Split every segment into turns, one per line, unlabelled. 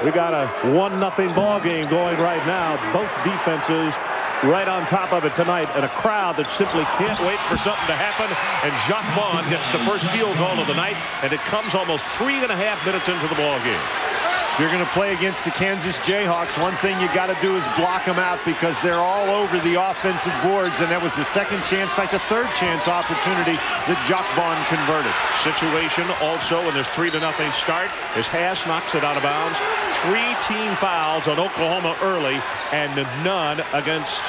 We got a 1-0 ball game going right now. Both defenses right on top of it tonight, and a crowd that simply can't wait for something to happen. And Jacques Vaughn gets the first field goal of the night, and it comes almost 3.5 minutes into the ball game.
If you're going to play against the Kansas Jayhawks, one thing you got to do is block them out, because they're all over the offensive boards, and that was the second chance, in fact, the third chance opportunity that Jacques Vaughn converted.
Situation also, and there's 3-0 start, as Haas knocks it out of bounds. 3 team fouls on Oklahoma early, and none against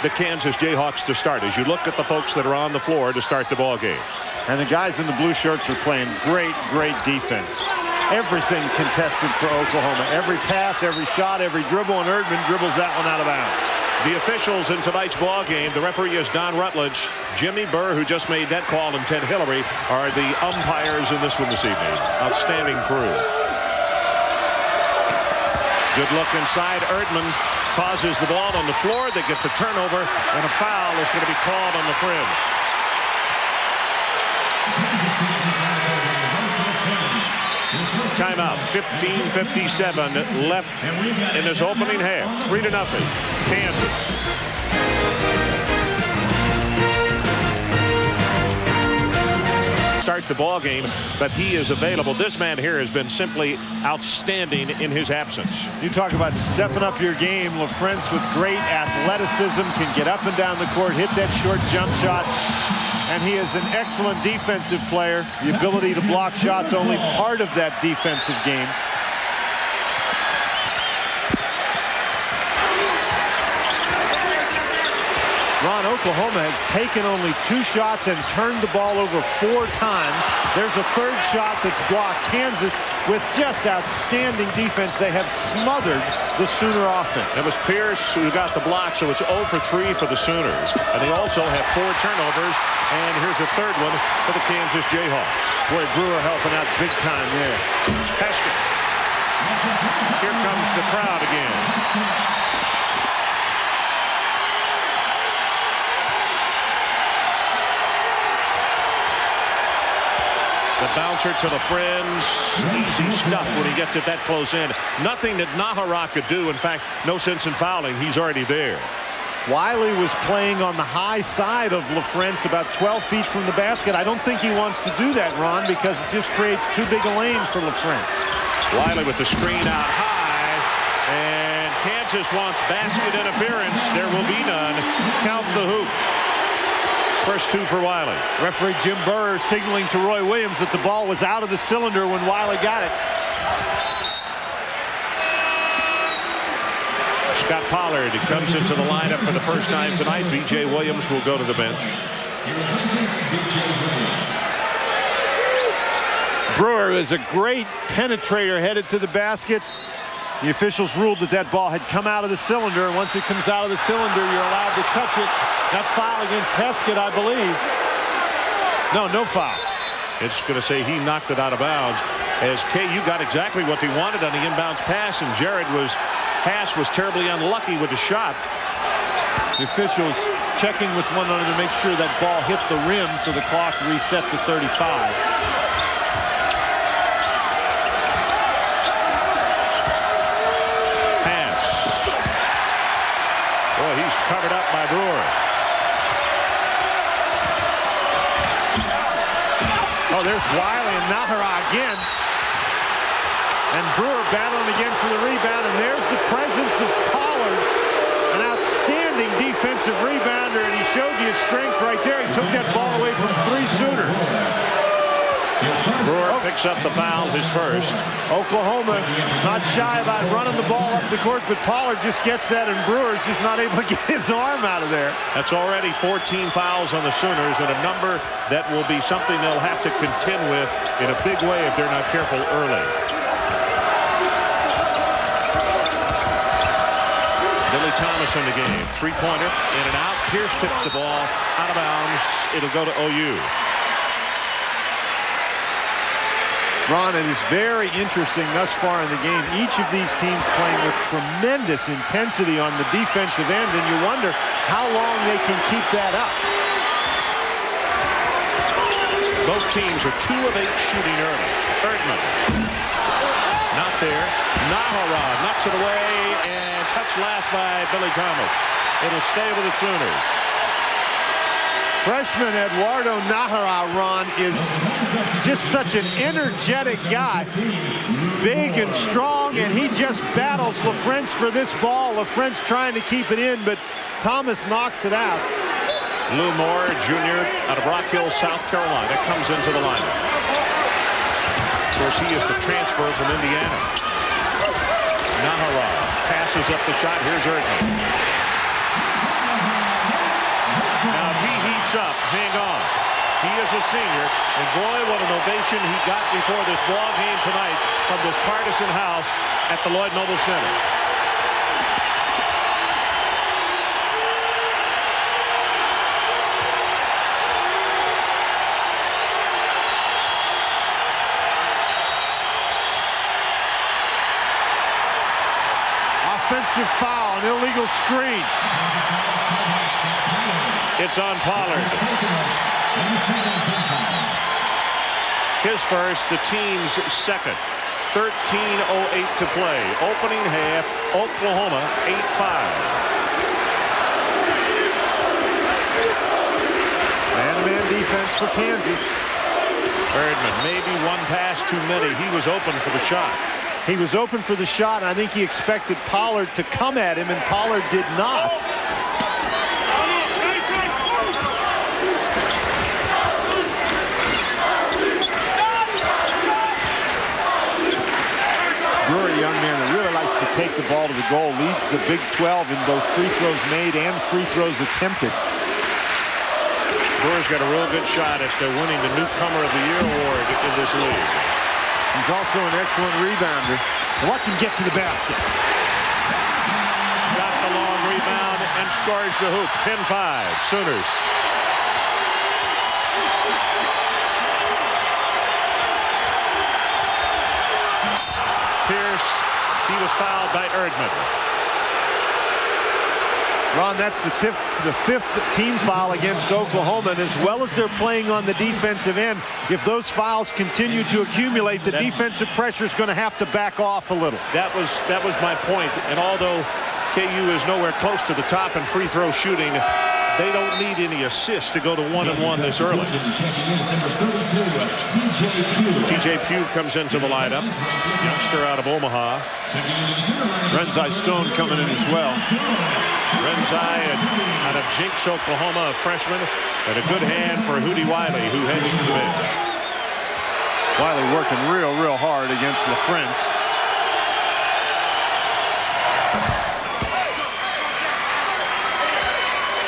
the Kansas Jayhawks to start, as you look at the folks that are on the floor to start the ball game.
And the guys in the blue shirts are playing great defense. Everything contested for Oklahoma. Every pass, every shot, every dribble, and Erdman dribbles that one out of bounds.
The officials in tonight's ball game, the referee is Don Rutledge. Jimmy Burr, who just made that call, and Ted Hillary are the umpires in this one this evening. Outstanding crew. Good look inside. Erdman causes the ball on the floor. They get the turnover, and a foul is going to be called on the fringe. Timeout. 15:57 left in this opening half. 3-0. Kansas. Start the ball game, but he is available. This man here has been simply outstanding in his absence.
You talk about stepping up your game. LaFrentz, with great athleticism, can get up and down the court, hit that short jump shot. And he is an excellent defensive player. The ability to block shots, only part of that defensive game. Ron, Oklahoma has taken only 2 shots and turned the ball over 4 times. There's a third shot that's blocked. Kansas, with just outstanding defense, they have smothered the Sooner offense.
It was Pierce who got the block, so it's 0 for 3 for the Sooners. And they also have 4 turnovers. And here's a third one for the Kansas Jayhawks.
Boy, Brewer helping out big time there.
Heskett. Here comes the crowd again. The bouncer to the fringe. Easy stuff when he gets it that close in. Nothing that Nahara could do. In fact, no sense in fouling. He's already there.
Wiley was playing on the high side of LaFrentz, about 12 feet from the basket. I don't think he wants to do that, Ron, because it just creates too big a lane for LaFrentz.
Wiley with the screen out high, and Kansas wants basket interference. There will be none. Count the hoop. First 2 for Wiley.
Referee Jim Burr signaling to Roy Williams that the ball was out of the cylinder when Wiley got it.
Scott Pollard comes into the lineup for the first time tonight. B.J. Williams will go to the bench.
Brewer is a great penetrator headed to the basket. The officials ruled that that ball had come out of the cylinder, and once it comes out of the cylinder, you're allowed to touch it. That foul against Heskett, I believe. No foul.
It's going to say he knocked it out of bounds. As KU got exactly what they wanted on the inbounds pass, and Haas was terribly unlucky with the shot.
The officials checking with one another to make sure that ball hit the rim, so the clock reset to 35.
He's covered up by Brewer.
Oh, there's Wiley and Nahara again. And Brewer battling again for the rebound. And there's the presence of Pollard. An outstanding defensive rebounder. And he showed you his strength right there. He took that ball away from 3 Sooners.
Brewer picks up the foul, his first.
Oklahoma not shy about running the ball up the court, but Pollard just gets that, and Brewer's just not able to get his arm out of there.
That's already 14 fouls on the Sooners, and a number that will be something they'll have to contend with in a big way if they're not careful early. Billy Thomas in the game. 3-pointer, in and out. Pierce tips the ball out of bounds. It'll go to OU.
Ron, it is very interesting thus far in the game. Each of these teams playing with tremendous intensity on the defensive end, and you wonder how long they can keep that up.
Both teams are 2 of 8 shooting early. Erdman. Not there. Nahara knocks it away and touched last by Billy Thomas. It'll stay with the Sooners.
Freshman Eduardo Nahara, Ron, is just such an energetic guy. Big and strong, and he just battles LaFrentz for this ball. LaFrentz trying to keep it in, but Thomas knocks it out.
Lou Moore, Jr. out of Rock Hill, South Carolina, comes into the lineup. Of course, he is the transfer from Indiana. Nahara passes up the shot. Here's Erdman. Now, if he heats up, hang on. He is a senior, and boy, what an ovation he got before this ball game tonight from this partisan house at the Lloyd Noble Center.
Offensive foul, an illegal screen.
It's on Pollard. His first, the team's second. 13:08 to play. Opening half, Oklahoma 8-5.
Man-to-man defense for Kansas.
Erdman, maybe one pass too many. He was open for the shot.
He was open for the shot, and I think he expected Pollard to come at him, and Pollard did not. Brewer, a young man that really likes to take the ball to the goal, leads the Big 12 in both free throws made and free throws attempted.
Brewer's got a real good shot at winning the Newcomer of the Year award in this league.
He's also an excellent rebounder. Watch him get to the basket.
Got the long rebound and scores the hoop. 10-5, Sooners. Pierce, he was fouled by Erdman.
Ron, that's the fifth team foul against Oklahoma, and as well as they're playing on the defensive end, if those fouls continue to accumulate, the defensive pressure is going to have to back off a little.
That was my point. And although KU is nowhere close to the top in free throw shooting, they don't need any assists to go to 1-1 this early. TJ Pugh comes into the lineup. Youngster out of Omaha.
Renzai Stone coming in as well.
Renzai out of Jinx, Oklahoma, a freshman, and a good hand for Hootie Wiley, who heads to the bench.
Wiley working real hard against LaFrentz.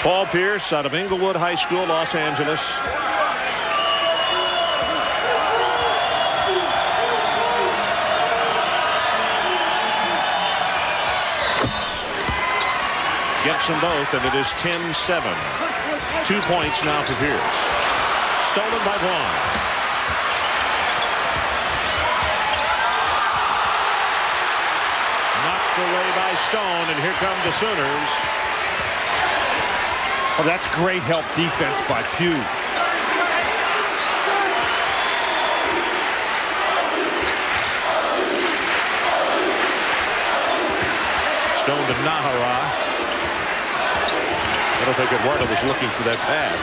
Paul Pierce out of Inglewood High School, Los Angeles. Gets them both, and it is 10-7. 2 points now for Pierce. Stolen by Vaughn. Knocked away by Stone, and here come the Sooners.
Oh, that's great help defense by Pugh.
Stone to Nahara. I don't think Eduardo was looking for that pass.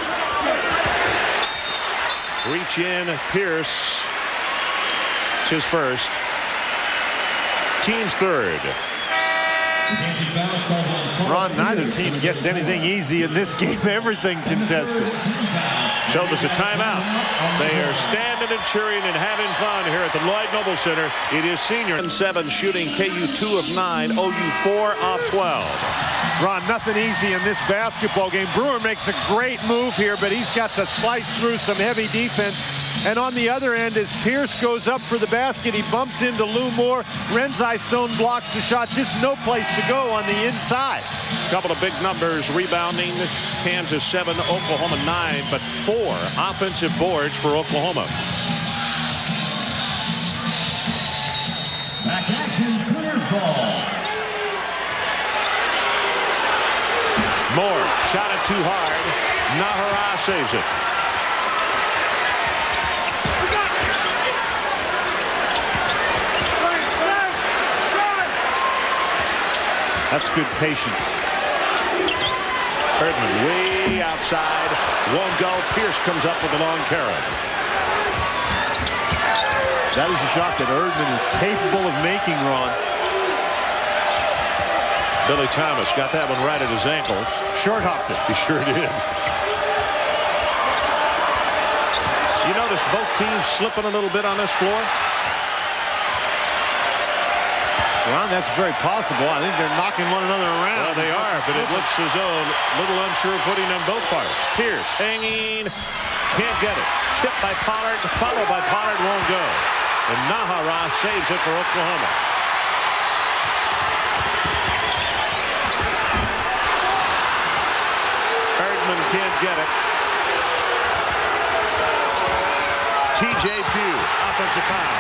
Reach in, Pierce. It's his first. Team's third.
Ron, neither team gets anything easy in this game. Everything contested.
So there's a timeout. They are standing and cheering and having fun here at the Lloyd Noble Center. It is senior 7 shooting, KU 2 of 9, OU 4 of 12.
Ron, nothing easy in this basketball game. Brewer makes a great move here, but he's got to slice through some heavy defense. And on the other end, as Pierce goes up for the basket, he bumps into Lou Moore. Renzai Stone blocks the shot. Just no place to go on the inside.
Couple of big numbers rebounding. Kansas 7, Oklahoma 9, but 4 offensive boards for Oklahoma.
Back action, Sooners ball.
Moore shot it too hard. Nahara saves it.
That's good patience.
Erdman way outside. Won't go. Pierce comes up with a long carry.
That is a shot that Erdman is capable of making, Ron.
Billy Thomas got that one right at his ankles.
Short-hopped it.
He sure did. You notice both teams slipping a little bit on this floor?
Ron, that's very possible. I think they're knocking one another around.
Well, they are, but it looks as though a little unsure footing on both parts. Pierce hanging. Can't get it. Tipped by Pollard. Followed by Pollard. Won't go. And Nahara saves it for Oklahoma. Erdman can't get it. T.J. Pugh, offensive foul.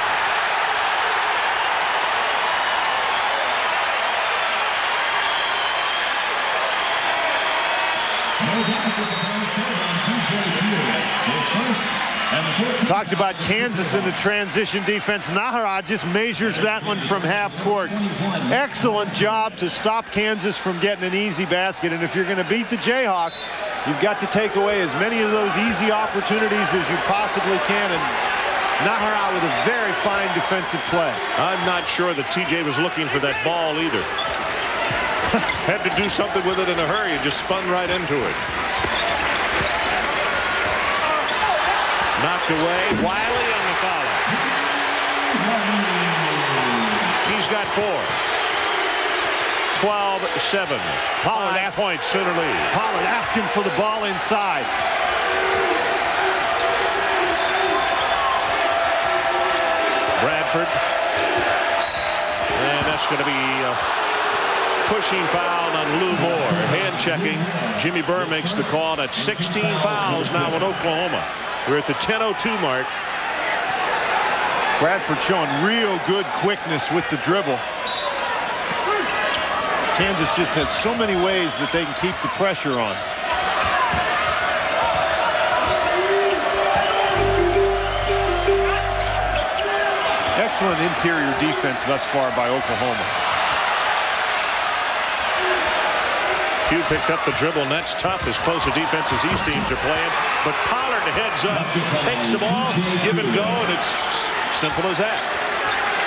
Talked about Kansas in the transition defense. Nahara just measures that one from half court. Excellent job to stop Kansas from getting an easy basket. And if you're going to beat the Jayhawks, you've got to take away as many of those easy opportunities as you possibly can. And Nahara with a very fine defensive play.
I'm not sure that TJ was looking for that ball either. Had to do something with it in a hurry and just spun right into it. Knocked away. Wiley on the foul. He's got 4. 12-7.
Pollard
5 points, Sooner lead.
Pollard asked him for the ball inside.
Bradford. And that's going to be a pushing foul on Lou Moore. Hand checking. Jimmy Burr makes the call. At 16 fouls now in Oklahoma. We're at the 10:02 mark.
Bradford showing real good quickness with the dribble. Kansas just has so many ways that they can keep the pressure on. Excellent interior defense thus far by Oklahoma.
Pugh picked up the dribble, and that's tough as close a defense as these teams are playing. But Pollard heads up, takes the ball, give and go, and it's simple as that.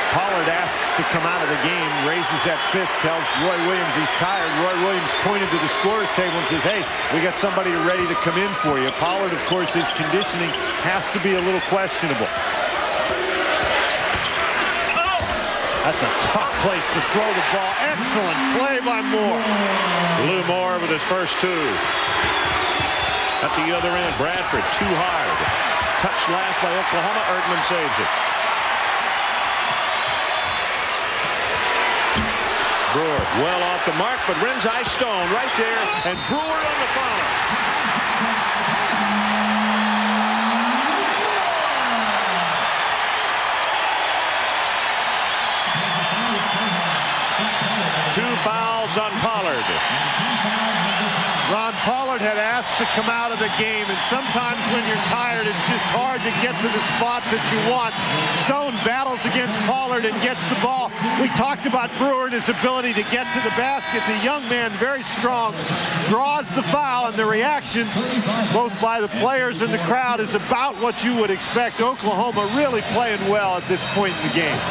Pollard asks to come out of the game, raises that fist, tells Roy Williams he's tired. Roy Williams pointed to the scorer's table and says, hey, we got somebody ready to come in for you. Pollard, of course, his conditioning has to be a little questionable. That's a tough place to throw the ball. Excellent play by Moore.
Lou Moore with his first 2. At the other end, Bradford too hard. Touch last by Oklahoma. Erdman saves it. Brewer well off the mark, but Rinzai Stone right there, and Brewer on the foul. Two fouls on Pollard.
Ron, Pollard had asked to come out of the game, and sometimes when you're tired, it's just hard to get to the spot that you want. Stone battles against Pollard and gets the ball. We talked about Brewer and his ability to get to the basket. The young man, very strong, draws the foul, and the reaction, both by the players and the crowd, is about what you would expect. Oklahoma really playing well at this point in the game.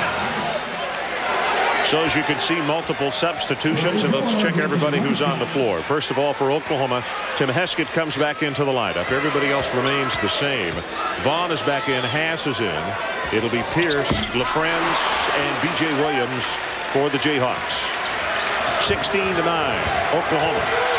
So as you can see, multiple substitutions, and let's check everybody who's on the floor. First of all, for Oklahoma, Tim Heskett comes back into the lineup. Everybody else remains the same. Vaughn is back in. Haas is in. It'll be Pierce, LaFrance, and B.J. Williams for the Jayhawks. 16-9, Oklahoma.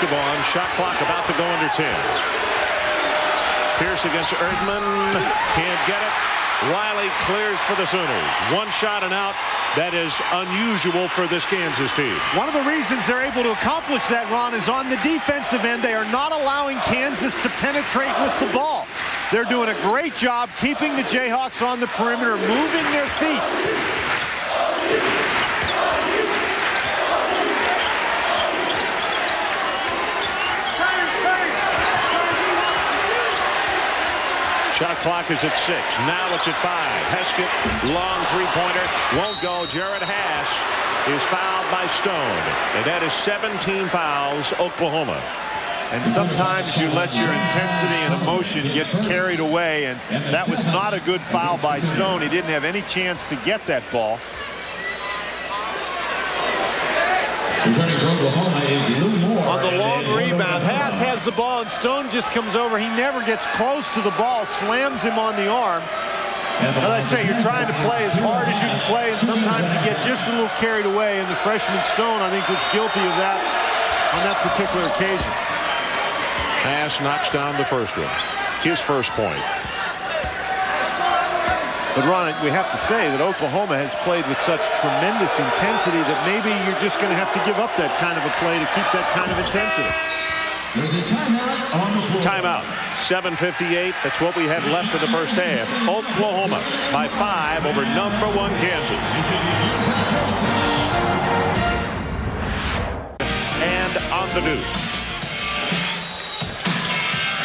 Vaughn, shot clock about to go under 10. Pierce against Erdman, can't get it. Wiley clears for the Sooners. One shot and out. That is unusual for this Kansas team.
One of the reasons they're able to accomplish that, Ron, is on the defensive end. They are not allowing Kansas to penetrate with the ball. They're doing a great job keeping the Jayhawks on the perimeter, moving their feet.
Shot clock is at 6. Now it's at 5. Heskett, long three-pointer, won't go. Jared Haas is fouled by Stone, and that is 17 fouls, Oklahoma.
And sometimes you let your intensity and emotion get carried away, and that was not a good foul by Stone. He didn't have any chance to get that ball.
Returning for Oklahoma is Lou Moore.
On the long rebound, Haas has the ball, and Stone just comes over. He never gets close to the ball, slams him on the arm. As I say, you're trying to play as hard as you can play, and sometimes you get just a little carried away, and the freshman Stone, I think, was guilty of that on that particular occasion.
Haas knocks down the first one. His first point.
But Ron, we have to say that Oklahoma has played with such tremendous intensity that maybe you're just going to have to give up that kind of a play to keep that kind of intensity.
There's a timeout on the floor.
Timeout. 7:58. That's what we had left in the first half. Oklahoma by 5 over number 1 Kansas. And on the deuce.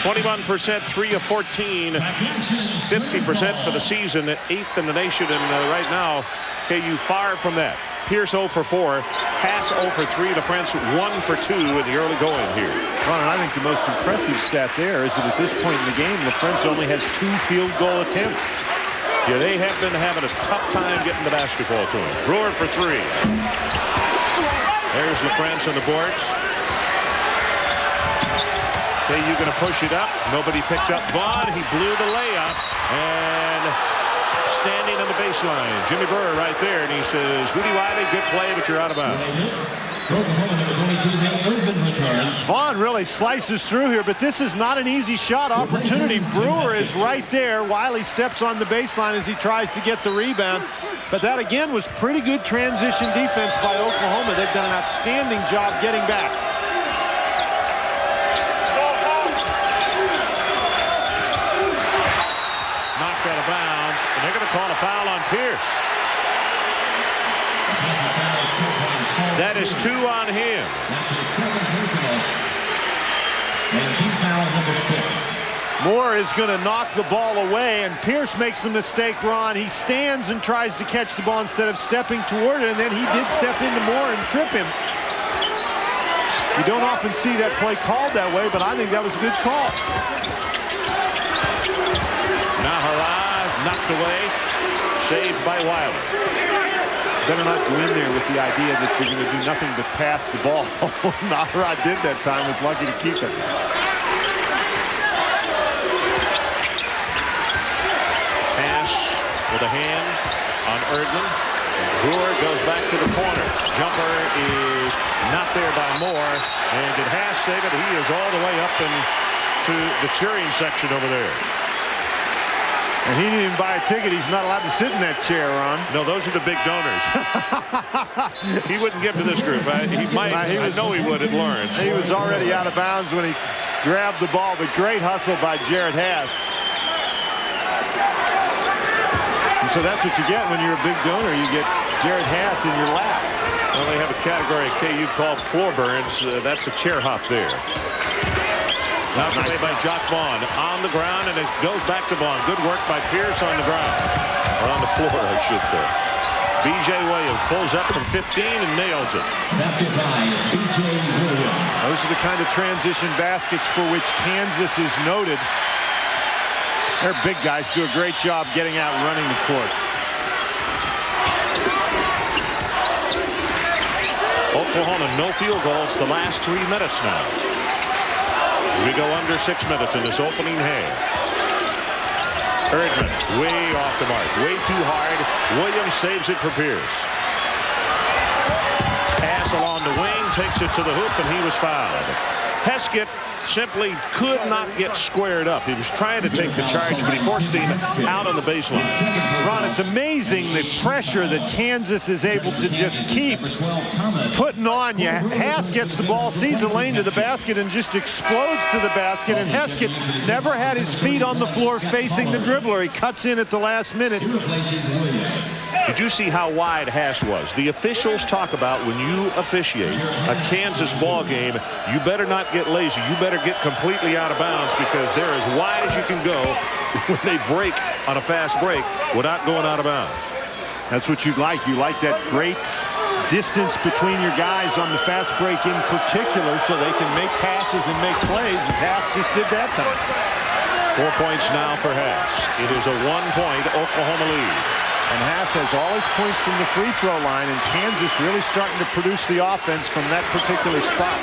21%, 3 of 14, 50% for the season, 8th in the nation, and right now, KU far from that. Pierce 0 for 4, Haas 0 for 3, LaFrance 1 for 2 in the early going here.
Ron, I think the most impressive stat there is that at this point in the game, LaFrance only has 2 field goal attempts.
Yeah, they have been having a tough time getting the basketball to him. Brewer for 3. There's LaFrance on the boards. Okay, you're going to push it up. Nobody picked up Vaughn. He blew the layup. And standing on the baseline, Jimmy Brewer right there. And he says, Woody Wiley, good play, but you're out of bounds.
Vaughn really slices through here, but this is not an easy shot opportunity. Brewer is right there. Wiley steps on the baseline as he tries to get the rebound. But that, again, was pretty good transition defense by Oklahoma. They've done an outstanding job getting back.
Out of bounds, and they're going to call a foul on Pierce. That is 2 on him.
That's his 7th personal. And team foul number 6.
Moore is going to knock the ball away, and Pierce makes the mistake, Ron. He stands and tries to catch the ball instead of stepping toward it, and then he did step into Moore and trip him. You don't often see that play called that way, but I think that was a good call.
Knocked away, saved by Wiley.
Better not go in there with the idea that you're going to do nothing but pass the ball. Naharad did that time, was lucky to keep it.
Pass with a hand on Erdman. Brewer goes back to the corner. Jumper is not there by Moore. And did Haas save it? He is all the way up into the cheering section over there.
And he didn't even buy a ticket. He's not allowed to sit in that chair, Ron.
No, those are the big donors. He wouldn't give to this group. He might. I know he would at Lawrence.
He was already out of bounds when he grabbed the ball, but great hustle by Jared Haas. And so that's what you get when you're a big donor. You get Jared Haas in your lap.
Well, they have a category at KU called floor burns. That's a chair hop there. Knocked away by Jock Vaughn on the ground, and it goes back to Vaughn. Good work by Pierce on the ground. Or on the floor, I should say. B.J. Williams pulls up from 15 and nails it.
Basket by B.J. Williams.
Those are the kind of transition baskets for which Kansas is noted. Their big guys do a great job getting out and running the court.
Oklahoma, no field goals the last 3 minutes now. We go under 6 minutes in this opening half. Erdman way off the mark, way too hard. Williams saves it for Pierce. Pass along the wing, takes it to the hoop, and he was fouled. Heskett simply could not get squared up. He was trying to take the charge, but he forced him out on the baseline.
Ron, it's amazing the pressure that Kansas is able to just keep putting on you. Haas gets the ball, sees a lane to the basket, and just explodes to the basket. And Heskett never had his feet on the floor facing the dribbler. He cuts in at the last minute.
Did you see how wide Haas was? The officials talk about when you officiate a Kansas ball game, you better not get lazy. You better get completely out of bounds, because they're as wide as you can go when they break on a fast break without going out of bounds.
That's what you like. You like that great distance between your guys on the fast break in particular, so they can make passes and make plays, as Haas just did that time.
4 points now for Haas. It is a 1-point Oklahoma lead.
And Haas has all his points from the free throw line, and Kansas really starting to produce the offense from that particular spot.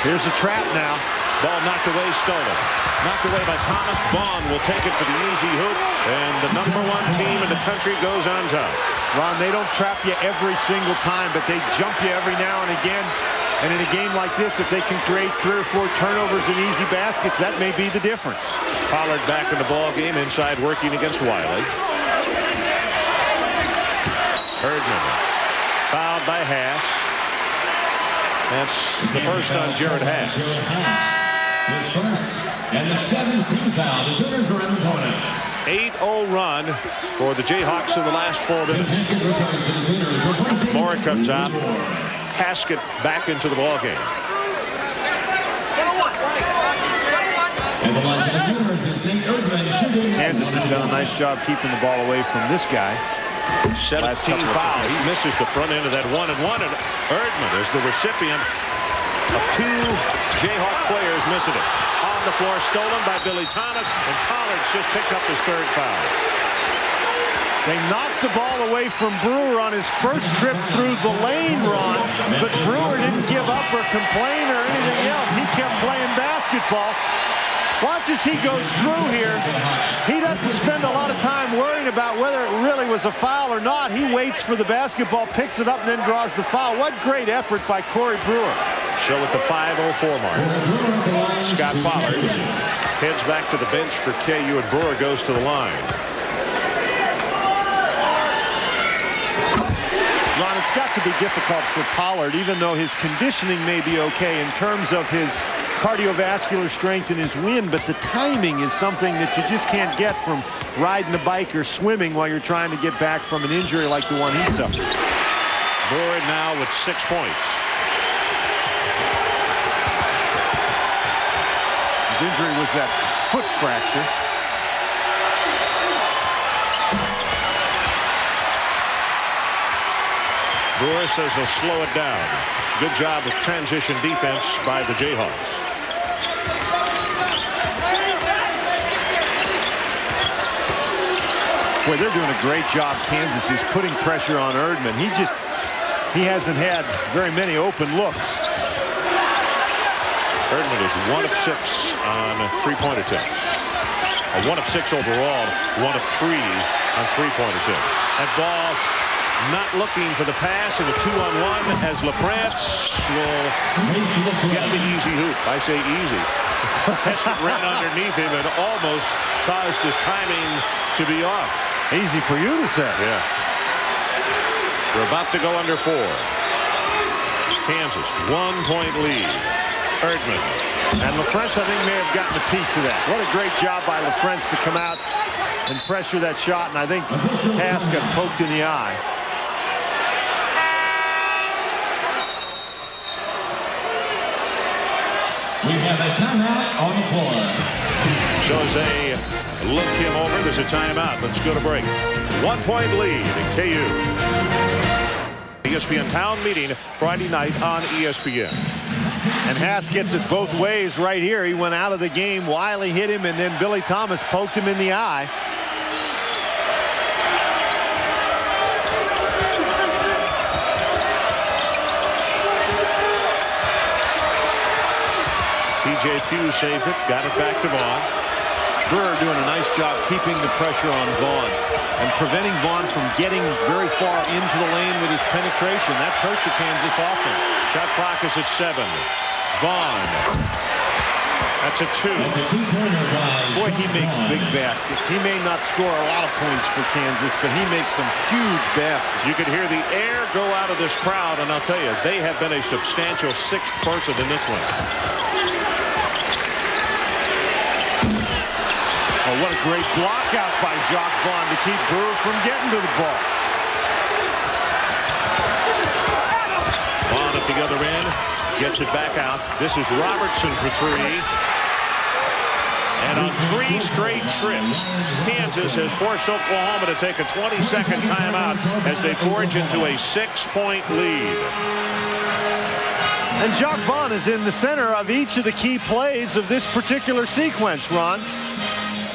Here's a trap now.
Ball knocked away, stolen. Knocked away by Thomas. Vaughn will take it for the easy hoop, and the #1 team in the country goes on top.
Ron, they don't trap you every single time, but they jump you every now and again. And in a game like this, if they can create 3 or 4 turnovers and easy baskets, that may be the difference.
Pollard back in the ball game, inside working against Wiley. Erdman fouled by Haas. That's the first on Jared Haas.
And the 17th foul. The Sooners are in the bonus.
8-0 run for the Jayhawks in the last 4 minutes. Moore comes out. Haskett back into the ball game.
Kansas has done a nice job keeping the ball away from this guy.
17 foul. He misses the front end of that 1-and-1, and Erdman is the recipient of 2 Jayhawk players missing it. On the floor, stolen by Billy Thomas, and Pollard's just picked up his 3rd foul.
They knocked the ball away from Brewer on his first trip through the lane, Ron, but Brewer didn't give up or complain or anything else. He kept playing basketball. Watch as he goes through here. He doesn't spend a lot of time worrying about whether it really was a foul or not. He waits for the basketball, picks it up, and then draws the foul. What great effort by Corey Brewer.
So at the 5:04 mark, Scott Pollard heads back to the bench for KU, and Brewer goes to the line.
Ron, it's got to be difficult for Pollard, even though his conditioning may be okay in terms of his cardiovascular strength and his wind, but the timing is something that you just can't get from riding a bike or swimming while you're trying to get back from an injury like the one he suffered.
Brewer now with 6 points.
His injury was that foot fracture.
Brewer says he'll slow it down. Good job of transition defense by the Jayhawks.
Boy, they're doing a great job. Kansas is putting pressure on Erdman. He hasn't had very many open looks.
Erdman is 1 of 6 on 3-point attempts. 1 of 6 overall, 1 of 3 on 3-point attempts. That ball not looking for the pass, and a 2-on-1 as LaFrance will get the easy hoop. I say easy. Heskett ran underneath him and almost caused his timing to be off.
Easy for you to say.
Yeah. We're about to go under 4. Kansas, 1-point lead. Erdman.
And LaFrance, I think, may have gotten a piece of that. What a great job by LaFrance to come out and pressure that shot, and I think Haas got poked in the eye.
We have a timeout on the floor.
So as they look him over, there's a timeout. Let's go to break. 1-point lead in KU. ESPN Town Meeting Friday night on ESPN.
And Haas gets it both ways right here. He went out of the game. Wiley hit him, and then Billy Thomas poked him in the eye.
TJ Pugh saved it, got it back to Vaughn.
Brewer doing a nice job keeping the pressure on Vaughn and preventing Vaughn from getting very far into the lane with his penetration. That's hurt the Kansas offense.
Shot clock is at 7. Vaughn. That's a 2.
Boy, he makes big baskets. He may not score a lot of points for Kansas, but he makes some huge baskets.
You could hear the air go out of this crowd, and I'll tell you, they have been a substantial 6th person in this one.
Oh, what a great block out by Jayhawk Vaughn to keep Brewer from getting to the ball.
Vaughn at the other end. Gets it back out. This is Robertson for 3. And on 3 straight trips, Kansas has forced Oklahoma to take a 22nd timeout as they forge into a 6-point lead.
And Jayhawk Vaughn is in the center of each of the key plays of this particular sequence, Ron.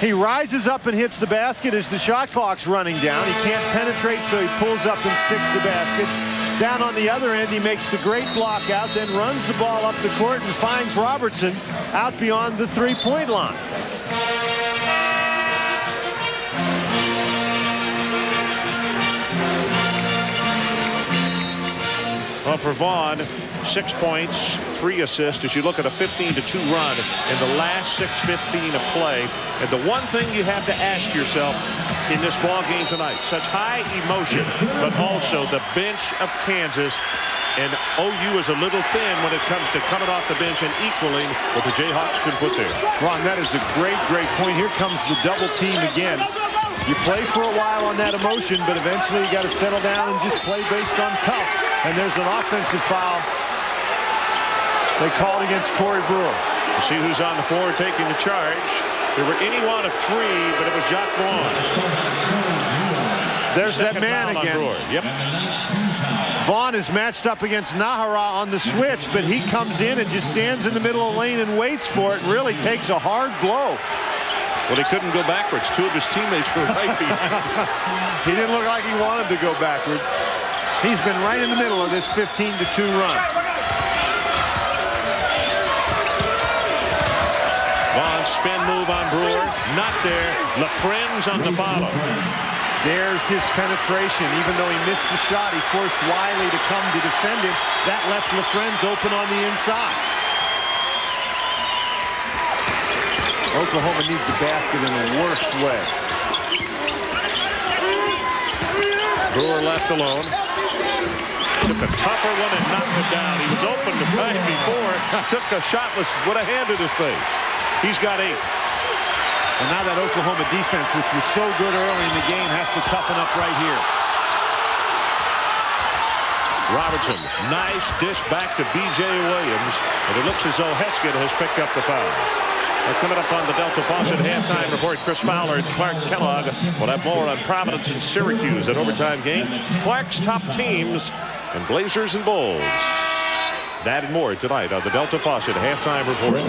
He rises up and hits the basket as the shot clock's running down. He can't penetrate, so he pulls up and sticks the basket. Down on the other end, he makes the great block out, then runs the ball up the court and finds Robertson out beyond the 3-point line.
Well, for Vaughn, 6 points, 3 assists as you look at a 15-2 run in the last 6:15 of play. And the one thing you have to ask yourself in this ball game tonight, such high emotion, but also the bench of Kansas, and OU is a little thin when it comes to coming off the bench and equaling what the Jayhawks could put there.
Ron, that is a great point. Here comes the double team again. You play for a while on that emotion, but eventually you got to settle down and just play based on tough. And there's an offensive foul they called against Corey Brewer.
You see who's on the floor taking the charge. There were any one of 3, but it was Jayhawk Vaughn.
There's that man again.
Yep.
Vaughn is matched up against Nahara on the switch, but he comes in and just stands in the middle of the lane and waits for it and really takes a hard blow.
Well, he couldn't go backwards. 2 of his teammates were right behind him.
He didn't look like he wanted to go backwards. He's been right in the middle of this 15-2 run.
Vaughn spin move on Brewer. Not there. LaFrenz on the follow.
There's his penetration. Even though he missed the shot, he forced Wiley to come to defend him. That left LaFrenz open on the inside. Oklahoma needs a basket in the worst way.
Brewer left alone. Took a tougher one and knocked it down. He was open the time before. Took a shot, would have handed his face. He's got 8.
And now that Oklahoma defense, which was so good early in the game, has to toughen up right here.
Robertson, nice dish back to B.J. Williams. And it looks as though Heskett has picked up the foul. Coming up on the Delta Faucet halftime report, Chris Fowler and Clark Kellogg will have more on Providence and Syracuse, an overtime game. Clark's top teams and Blazers and Bulls. That and more tonight on the Delta Faucet halftime report.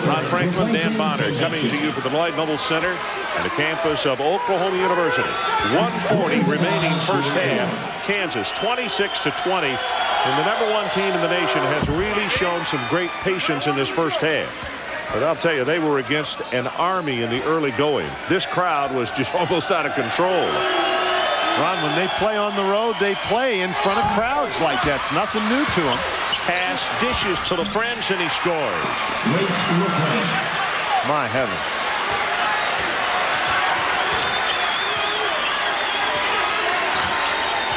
Ron Franklin, Dan Bonner coming to you from the Lloyd Noble Center and the campus of Oklahoma University. 1:40 remaining first half. Kansas 26-20. And the #1 team in the nation has really shown some great patience in this first half. But I'll tell you, they were against an army in the early going. This crowd was just almost out of control.
Ron, when they play on the road, they play in front of crowds like that. It's nothing new to them.
Pass dishes to LaFrenz, and he scores.
My heavens.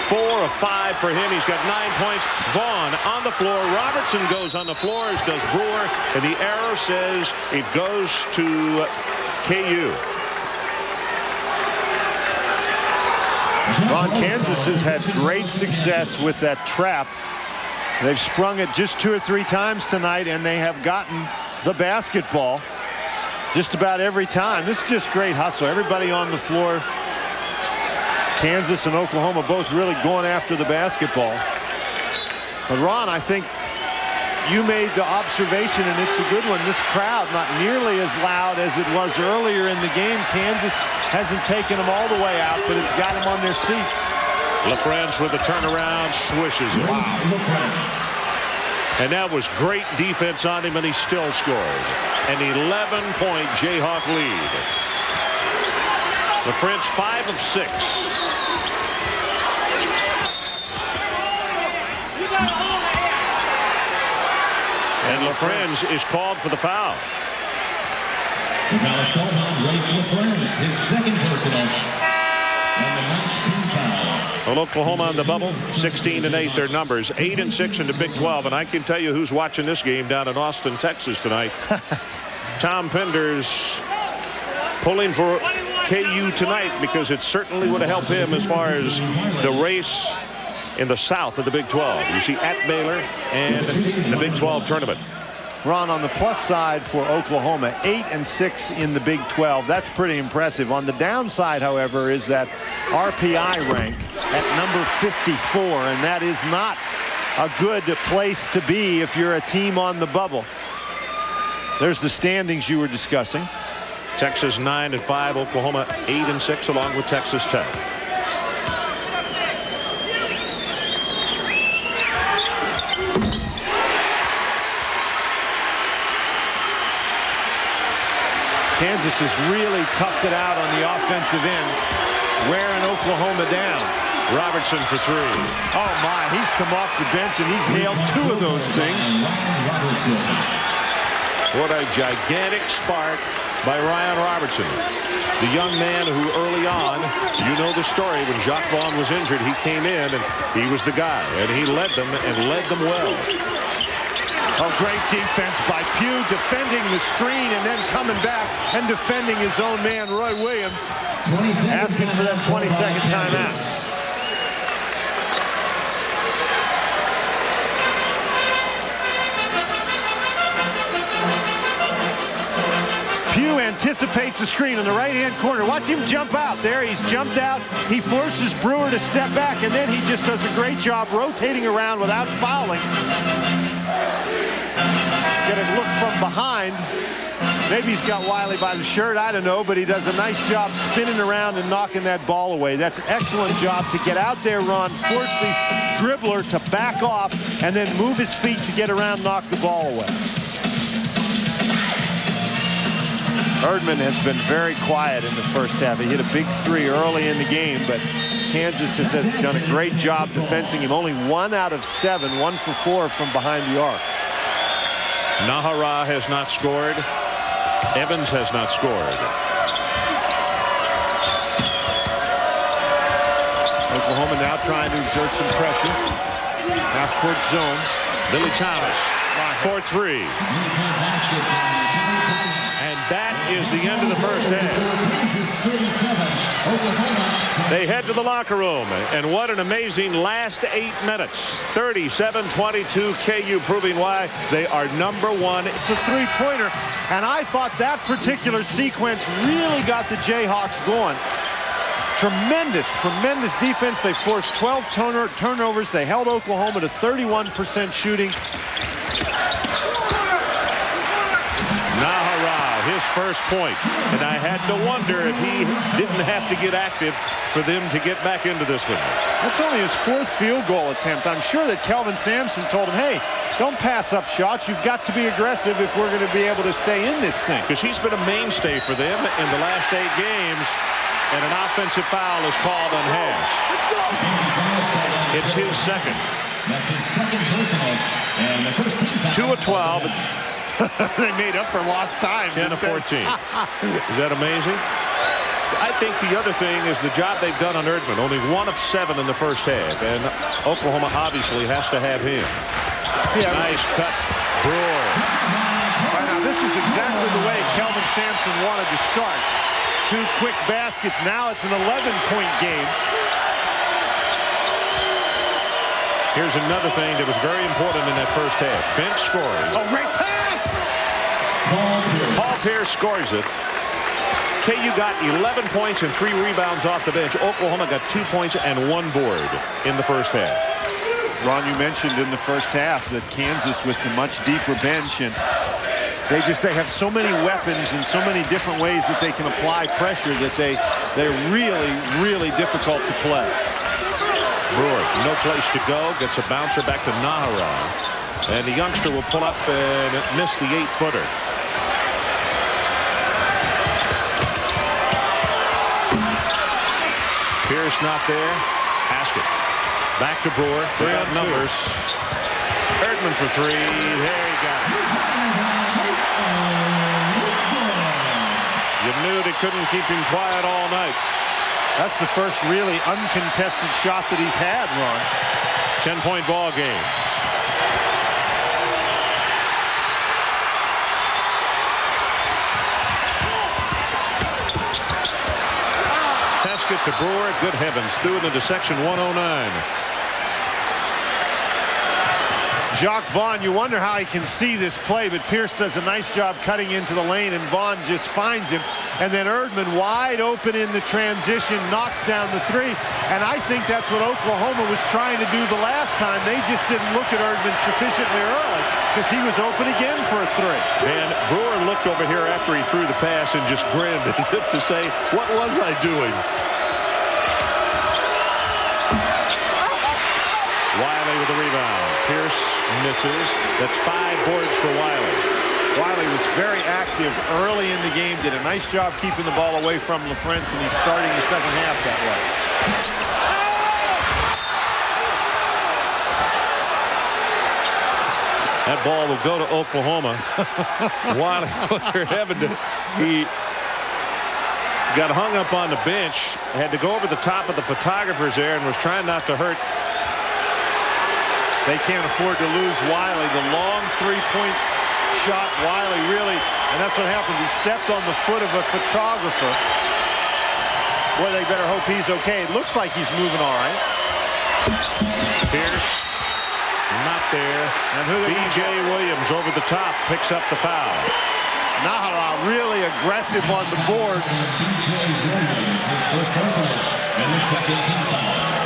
Four of 5 for him. He's got 9 points. Vaughn on the floor. Robertson goes on the floor, as does Brewer. And the arrow says it goes to KU.
Ron, Kansas has had great success with that trap. They've sprung it just 2 or 3 times tonight, and they have gotten the basketball just about every time. This is just great hustle. Everybody on the floor. Kansas and Oklahoma both really going after the basketball. But Ron, I think you made the observation, and it's a good one. This crowd not nearly as loud as it was earlier in the game. Kansas hasn't taken them all the way out, but it's got them on their seats.
LaFrenz with the turnaround, swishes it.
Wow.
And that was great defense on him, and he still scored. An 11-point Jayhawk lead. LaFrenz 5 of 6. And LaFrance is called for the foul.
The foul is called on Ray LaFrance, his second personal. And the 19th foul.
Well, Oklahoma on the bubble, 16-8 their numbers, 8-6 in the Big 12. And I can tell you who's watching this game down in Austin, Texas tonight. Tom Pender's pulling for KU tonight because it certainly would have helped him as far as the race in the South of the Big 12. You see at Baylor and the Big 12 tournament.
Ron, on the plus side for Oklahoma, 8-6 in the Big 12. That's pretty impressive. On the downside, however, is that RPI rank at number 54, and that is not a good place to be if you're a team on the bubble. There's the standings you were discussing.
Texas 9-5, Oklahoma 8-6, along with Texas Tech.
Kansas has really toughed it out on the offensive end, wearing Oklahoma down.
Robertson for three.
Oh my, he's come off the bench and he's nailed 2 of those things.
What a gigantic spark by Ryan Robertson. The young man who early on, you know the story, when Jacques Vaughn was injured, he came in and he was the guy, and he led them and led them well.
Oh, great defense by Pugh, defending the screen and then coming back and defending his own man, Roy Williams, asking for that 22nd timeout. Pugh anticipates the screen in the right-hand corner. Watch him jump out there. He's jumped out. He forces Brewer to step back, and then he just does a great job rotating around without fouling. Get a look from behind. Maybe he's got Wiley by the shirt. I don't know, but he does a nice job spinning around and knocking that ball away. That's an excellent job to get out there, Ron, force the dribbler to back off, and then move his feet to get around and knock the ball away. Erdman has been very quiet in the first half. He hit a big 3 early in the game, but Kansas has done a great job defending him. Only 1 out of 7, 1 for 4 from behind the arc.
Nahara has not scored. Evans has not scored.
Oklahoma now trying to exert some pressure. Half-court zone.
Billy Thomas for 3. And that is the end of the first half. They head to the locker room, and what an amazing last 8 minutes. 37-22, KU proving why they are #1.
It's a 3-pointer, and I thought that particular sequence really got the Jayhawks going. Tremendous defense. They forced 12 turnovers. They held Oklahoma to 31% shooting.
Nahara, his first point. And I had to wonder if he didn't have to get active for them to get back into this one.
That's only his 4th field goal attempt. I'm sure that Kelvin Sampson told him, hey, don't pass up shots. You've got to be aggressive if we're going to be able to stay in this thing.
Because he's been a mainstay for them in the last 8 games. And an offensive foul is called on Haas. It's his second.
That's his second personal. And the first team
2 of 12.
They made up for lost time.
10 of 14. Is that amazing? I think the other thing is the job they've done on Erdman. Only 1 of 7 in the first half. And Oklahoma obviously has to have him. Yeah. Nice cut. Brewer.
Right now, this is exactly the way Kelvin Sampson wanted to start. 2 quick baskets. Now it's an 11-point game.
Here's another thing that was very important in that first half. Bench scoring.
Oh, great pass!
Paul Pierce scores it. KU got 11 points and 3 rebounds off the bench. Oklahoma got 2 points and 1 board in the first half.
Ron, you mentioned in the first half that Kansas with the much deeper bench, and they have so many weapons and so many different ways that they can apply pressure that they're really difficult to play.
Brewer, no place to go, gets a bouncer back to Nahara. And the youngster will pull up and miss the 8-footer. Pierce not there. Haskett. Back to Brewer. 3 on numbers. Erdman for 3. There you go. knew they couldn't keep him quiet all night.
That's the first really uncontested shot that he's had, Ron.
10-point ball game. Basket to Brewer. Good heavens. Threw it into section 109.
Jacques Vaughn, you wonder how he can see this play, but Pierce does a nice job cutting into the lane, and Vaughn just finds him. And then Erdman wide open in the transition, knocks down the three. And I think that's what Oklahoma was trying to do the last time. They just didn't look at Erdman sufficiently early because he was open again for a three.
And Brewer looked over here after he threw the pass and just grinned as if to say, what was I doing? Wiley with the rebound. Pierce misses. That's 5 boards for Wiley.
Wiley was very active early in the game, did a nice job keeping the ball away from LaFrentz, and he's starting the second half that way.
That ball will go to Oklahoma. Wiley, he got hung up on the bench, had to go over the top of the photographers there and was trying not to hurt.
They can't afford to lose Wiley. The long three-point shot, Wiley really, and that's what happened. He stepped on the foot of a photographer. Boy, they better hope he's okay. It looks like he's moving all right.
Pierce, not there.
And who
B.J. Williams over the top picks up the foul.
Nahara really aggressive on the boards.
B.J. Williams, his first personal, and the second team foul.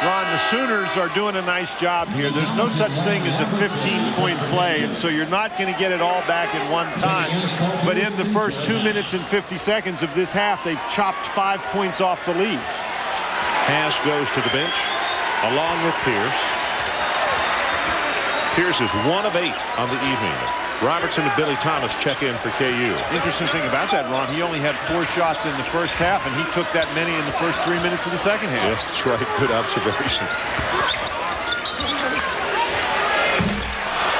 Ron, the Sooners are doing a nice job here. There's no such thing as a 15-point play, and so you're not going to get it all back in one time. But in the first 2 minutes and 50 seconds of this half, they've chopped 5 points off the lead.
Pass goes to the bench along with Pierce. Pierce is 1 of 8 on the evening. Robertson and Billy Thomas check in for KU.
Interesting thing about that, Ron, he only had 4 shots in the first half, and he took that many in the first 3 minutes of the second half.
Yeah, that's right. Good observation.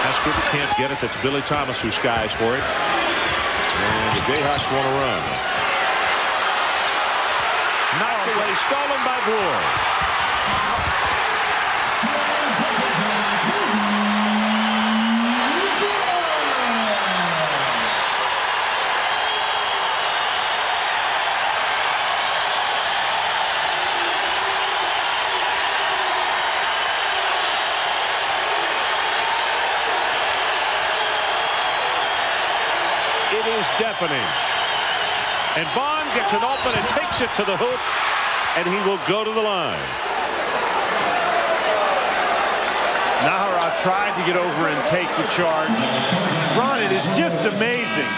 Haskell can't get it. That's Billy Thomas who skies for it. And the Jayhawks want to run. Knocked away, stolen by Brewer. Deafening. And Vaughn gets it open and takes it to the hoop, and he will go to the line.
Nahara tried to get over and take the charge. Ron, it is just amazing.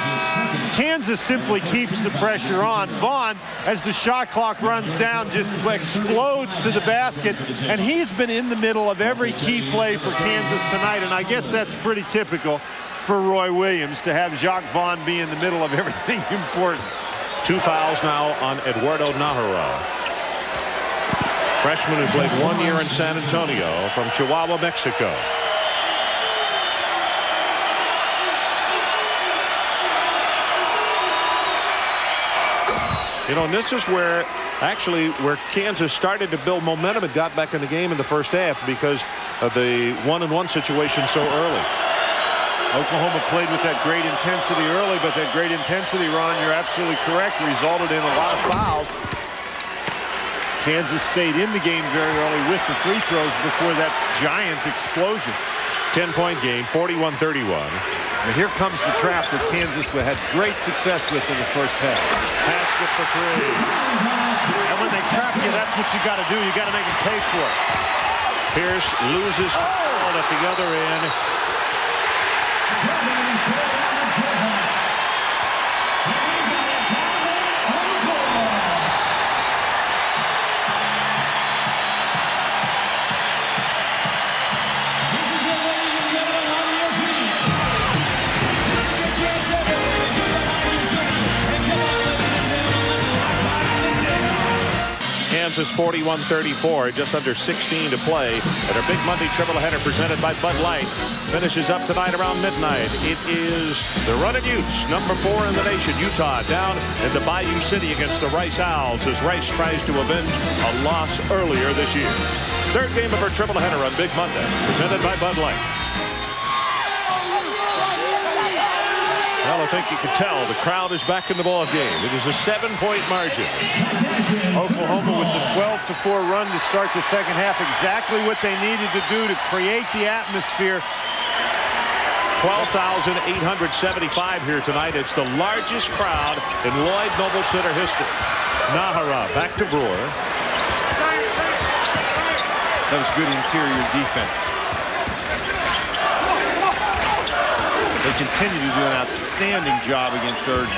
Kansas simply keeps the pressure on. Vaughn, as the shot clock runs down, just explodes to the basket, and he's been in the middle of every key play for Kansas tonight, and I guess that's pretty typical for Roy Williams to have Jacques Vaughn be in the middle of everything important.
2 fouls now on Eduardo Nahara. Freshman who played 1 year in San Antonio from Chihuahua, Mexico. You know, and this is where Kansas started to build momentum and got back in the game in the first half because of the 1-on-1 situation so early.
Oklahoma played with that great intensity early, but that great intensity, Ron, you're absolutely correct, resulted in a lot of fouls. Kansas stayed in the game very early with the free throws before that giant explosion.
10-point game, 41-31.
And here comes the trap that Kansas had great success with in the first half.
Basket for 3.
And when they trap you, that's what you got to do. You got to make them pay for it.
Pierce loses hold at the other end. Kansas 41-34, just under 16 to play. And our big Monday triple header presented by Bud Light finishes up tonight around midnight. It is the Runnin' Utes, number 4 in the nation, Utah, down in the Bayou City against the Rice Owls as Rice tries to avenge a loss earlier this year. Third game of our triple header on Big Monday, presented by Bud Light. Well, I think you can tell the crowd is back in the ball game. It is a 7-point margin.
Oklahoma with the 12-4 run to start the second half. Exactly what they needed to do to create the atmosphere.
12,875 here tonight. It's the largest crowd in Lloyd Noble Center history. Nahara back to Brewer.
That was good interior defense. They continue to do an outstanding job against Erdman.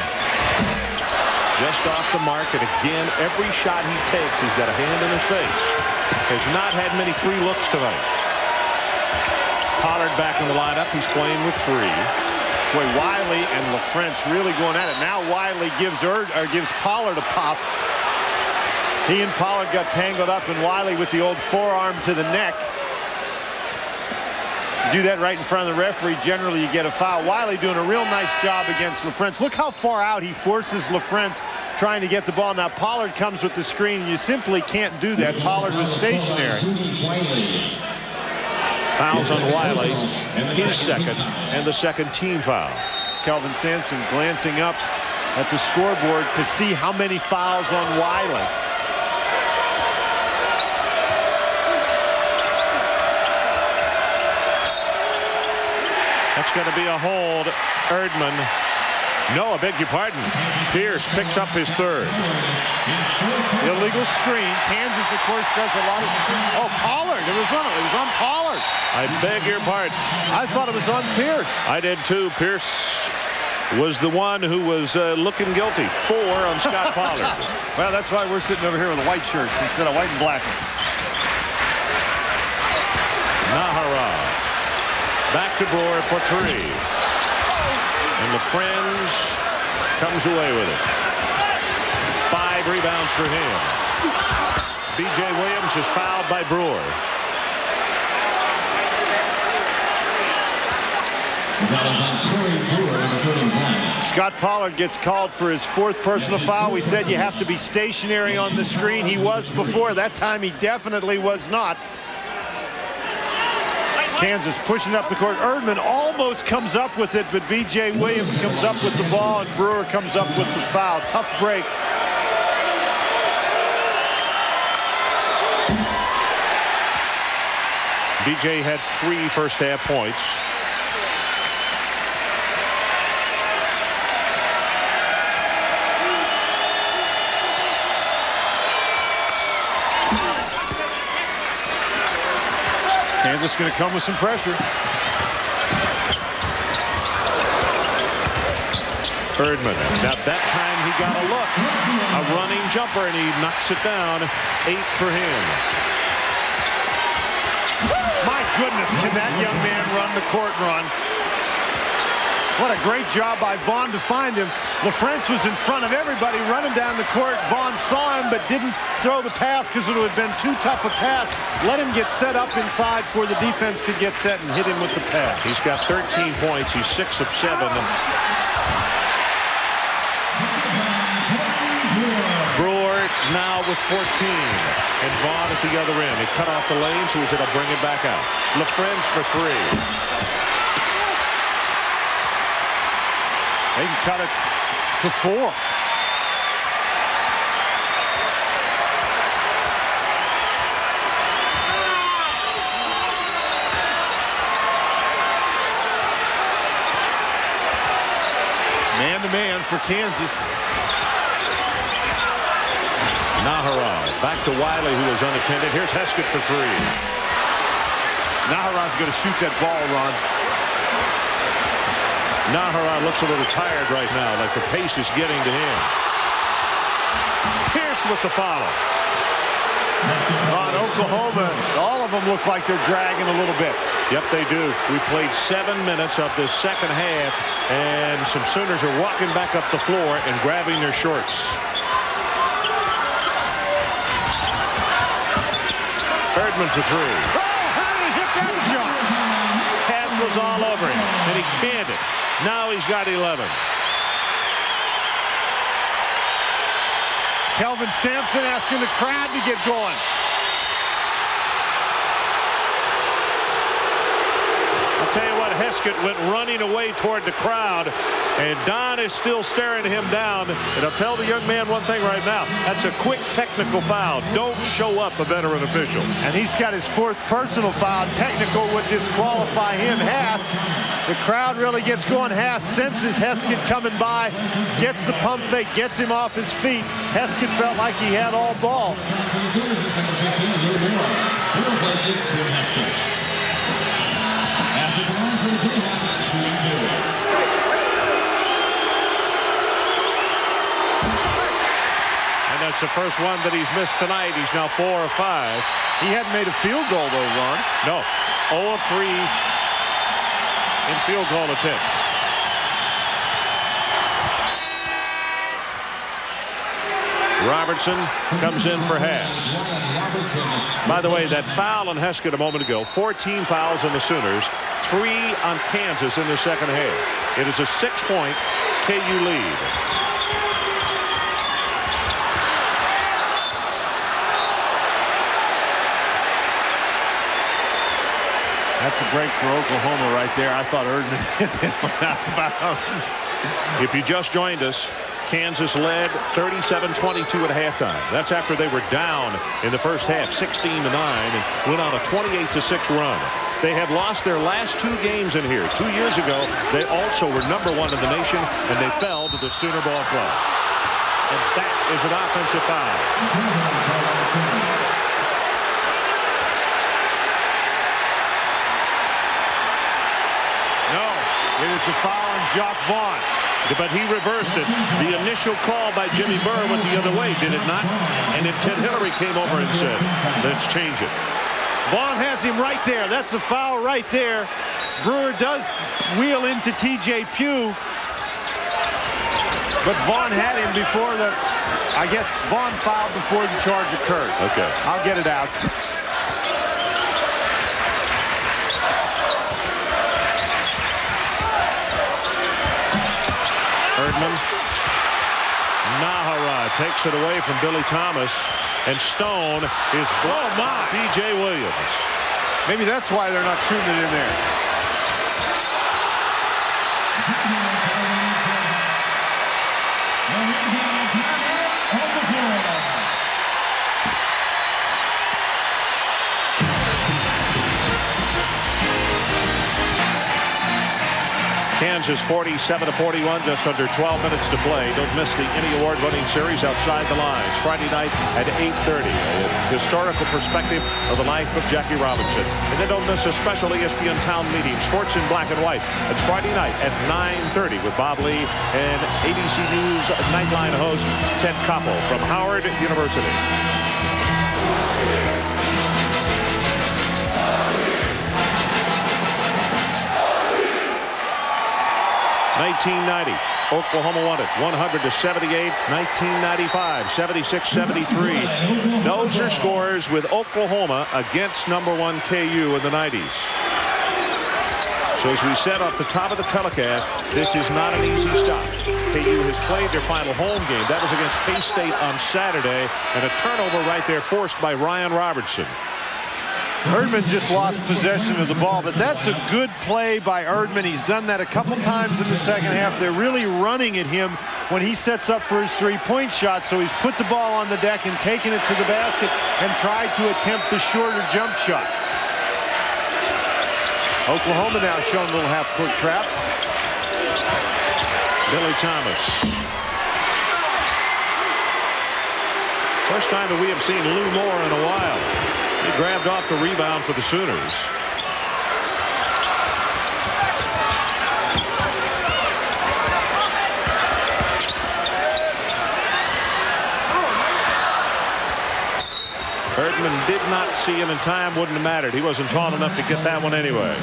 Just off the mark, and again, every shot he takes, he's got a hand in his face. Has not had many free looks tonight. Pollard back in the lineup. He's playing with 3.
Boy, Wiley and LaFrance really going at it. Now Wiley gives Pollard a pop. He and Pollard got tangled up, and Wiley with the old forearm to the neck. Do that right in front of the referee, generally you get a foul. Wiley doing a real nice job against LaFrance. Look how far out he forces LaFrance trying to get the ball. Now Pollard comes with the screen, and you simply can't do that. Pollard was stationary.
Fouls on Wiley, his second, and the second team foul.
Kelvin Sampson glancing up at the scoreboard to see how many fouls on Wiley.
That's going to be a hold. Erdman. No, I beg your pardon. Pierce picks up his 3rd.
Illegal screen. Kansas, of course, does a lot of screen. Oh, Pollard. It was on Pollard.
I beg your pardon.
I thought it was on Pierce.
I did too. Pierce was the one who was looking guilty. 4 on Scott Pollard.
Well, that's why we're sitting over here with white shirts instead of white and black.
Nahara. Back to Brewer for 3. And the Friends comes away with it. 5 rebounds for him. B.J. Williams is fouled by Brewer.
Scott Pollard gets called for his 4th personal foul. We said you have to be stationary on the screen. He was before. That time he definitely was not. Kansas pushing up the court. Erdman almost comes up with it, but B.J. Williams comes up with the ball, and Brewer comes up with the foul. Tough break.
B.J. had 3 first-half points.
Kansas going to come with some pressure.
Erdman. Now that time he got a look. A running jumper, and he knocks it down. 8 for him.
My goodness, can that young man run the court run? What a great job by Vaughn to find him. LaFrance was in front of everybody running down the court. Vaughn saw him but didn't throw the pass because it would have been too tough a pass. Let him get set up inside before the defense could get set and hit him with the pass.
He's got 13 points. He's 6 of 7. Brewer now with 14. And Vaughn at the other end. He cut off the lane, so he's going to bring it back out. LaFrance for 3.
They can cut it to 4. Man-to-man for Kansas.
Nahara back to Wiley, who is unattended. Here's Heskett for 3.
Nahara's going to shoot that ball, Ron.
Nahara looks a little tired right now, like the pace is getting to him. Pierce with the foul.
On Oklahoma, all of them look like they're dragging a little bit.
Yep, they do. We played 7 minutes of this second half, and some Sooners are walking back up the floor and grabbing their shorts. Erdman for three.
Oh, how did he hit that shot?
Pass was all over him, and he canned it. Now he's got 11.
Kelvin Sampson asking the crowd to get going.
I'll tell you what, Heskett went running away toward the crowd, and Don is still staring him down. And I'll tell the young man one thing right now. That's a quick technical foul. Don't show up, a veteran official.
And he's got his 4th personal foul. Technical would disqualify him. Haas, the crowd really gets going. Haas senses Heskett coming by, gets the pump fake, gets him off his feet. Heskett felt like he had all ball.
And that's the first one that he's missed tonight. He's now 4 of 5.
He hadn't made a field goal, though, Ron.
No. 0 of 3 in field goal attempts. Robertson comes in for Haas. By the way, that foul on Heskett a moment ago, 14 fouls on the Sooners, 3 on Kansas in the second half. It is a 6-point KU lead.
That's a break for Oklahoma right there. I thought Erdman hit him out of bounds.
If you just joined us, Kansas led 37-22 at halftime. That's after they were down in the first half 16-9 and went on a 28-6 run. They have lost their last 2 games in here. 2 years ago, they also were #1 in the nation, and they fell to the Sooner Ball Club. And that is an offensive foul.
No, it is a foul on Jacques Vaughn.
But he reversed it. The initial call by Jimmy Burr went the other way, did it not? And if Ted Hillary came over and said, let's change it.
Vaughn has him right there. That's a foul right there. Brewer does wheel into TJ Pugh. But Vaughn had him before the, I guess Vaughn fouled before the charge occurred.
Okay.
I'll get it out.
Erdman. Nahara takes it away from Billy Thomas. And Stone is blocked by B.J. Williams.
Maybe that's why they're not shooting it in there.
Kansas 47-41, just under 12 minutes to play. Don't miss the Emmy Award-winning series Outside the Lines, Friday night at 8:30. A historical perspective of the life of Jackie Robinson. And then don't miss a special ESPN Town meeting, Sports in Black and White. It's Friday night at 9:30 with Bob Lee and ABC News Nightline host Ted Koppel from Howard University. 1990, Oklahoma won it 100-78. 1995, 76-73. Those are scores with Oklahoma against #1 KU in the 90s. So as we said off the top of the telecast, this is not an easy stop. KU has played their final home game. That was against K-State on Saturday, and a turnover right there forced by Ryan Robertson.
Erdman just lost possession of the ball, but that's a good play by Erdman. He's done that a couple times in the second half. They're really running at him when he sets up for his three-point shot, so he's put the ball on the deck and taken it to the basket and tried to attempt the shorter jump shot. Oklahoma now showing a little half-court trap.
Billy Thomas. First time that we have seen Lou Moore in a while. He grabbed off the rebound for the Sooners. Erdman did not see him in time. Wouldn't have mattered. He wasn't tall enough to get that one anyway.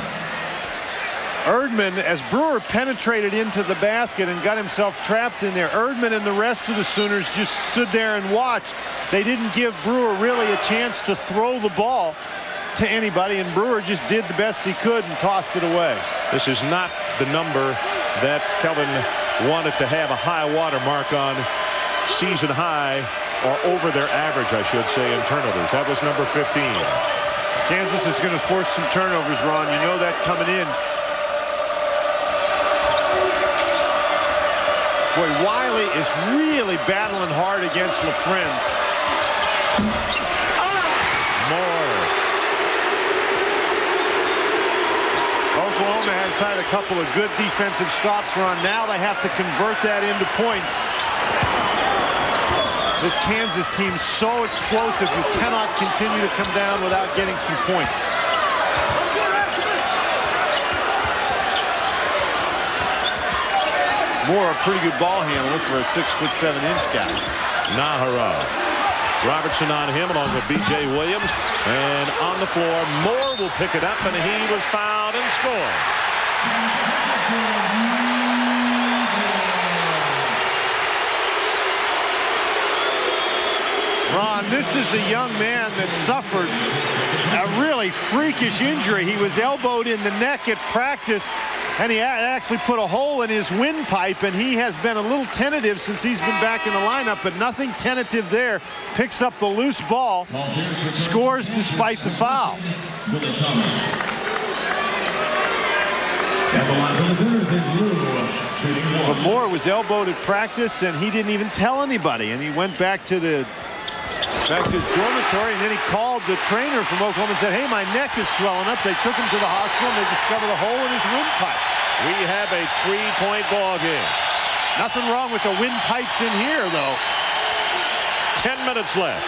Erdman, as Brewer penetrated into the basket and got himself trapped in there, Erdman and the rest of the Sooners just stood there and watched. They didn't give Brewer really a chance to throw the ball to anybody, and Brewer just did the best he could and tossed it away.
This is not the number that Kelvin wanted to have a high water mark on, season high, or over their average, I should say, in turnovers. That was number 15.
Kansas is going to force some turnovers, Ron. You know that coming in. Boy, Wiley is really battling hard against LaFrentz.
More.
Oklahoma has had a couple of good defensive stops, Ron. Now they have to convert that into points. This Kansas team's so explosive, you cannot continue to come down without getting some points. Moore, a pretty good ball handler for a 6'7" guy.
Nahara. Robertson on him along with B.J. Williams. And on the floor, Moore will pick it up, and he was fouled and scored.
Ron, this is a young man that suffered a really freakish injury. He was elbowed in the neck at practice, and he actually put a hole in his windpipe, and he has been a little tentative since he's been back in the lineup, but nothing tentative there. Picks up the loose ball, scores despite the foul. But Moore was elbowed at practice, and he didn't even tell anybody, and he went back to his dormitory, and then he called the trainer from Oklahoma and said, hey, my neck is swelling up. They took him to the hospital, and they discovered a hole in his windpipe.
We have a 3-point ball game.
Nothing wrong with the windpipes in here, though.
10 minutes left.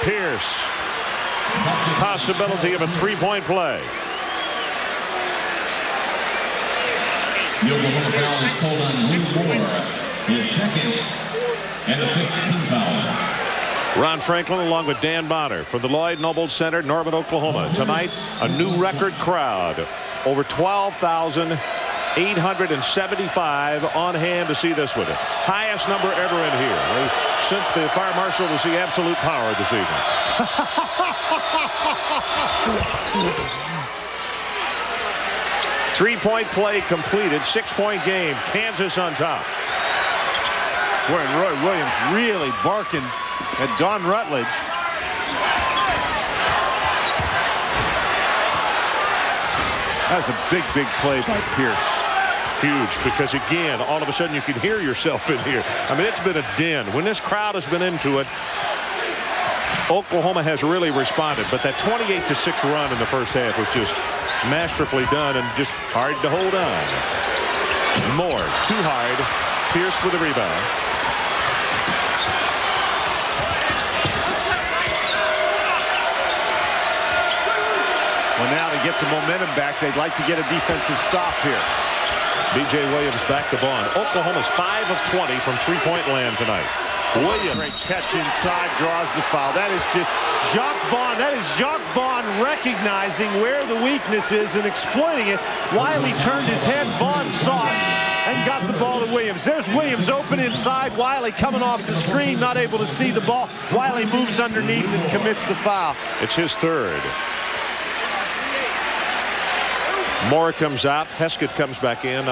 Pierce. Possibility of a 3-point play.
The Oklahoma foul is called on Lloyd Moore, his second and the 15th foul.
Ron Franklin along with Dan Bonner for the Lloyd Noble Center, Norman, Oklahoma. Tonight, a new record crowd. Over 12,875 on hand to see this one. Highest number ever in here. They sent the fire marshal to see absolute power this evening. 3-point play completed. 6-point game. Kansas on top.
Boy, and Roy Williams really barking at Don Rutledge. That was a big, big play by Pierce.
Huge, because again, all of a sudden you can hear yourself in here. I mean, it's been a din. When this crowd has been into it, Oklahoma has really responded. But that 28-6 run in the first half was just masterfully done and just hard to hold on. Moore, too hard. Pierce with a rebound.
Well, now to get the momentum back, they'd like to get a defensive stop here.
B.J. Williams back to Vaughn. Oklahoma's 5 of 20 from three-point land tonight. Williams.
Great catch inside, draws the foul. That is just Jacques Vaughn. That is Jacques Vaughn recognizing where the weakness is and exploiting it. Wiley turned his head. Vaughn saw it and got the ball to Williams. There's Williams open inside. Wiley coming off the screen, not able to see the ball. Wiley moves underneath and commits the foul.
It's his third. Moore comes out. Heskett comes back in.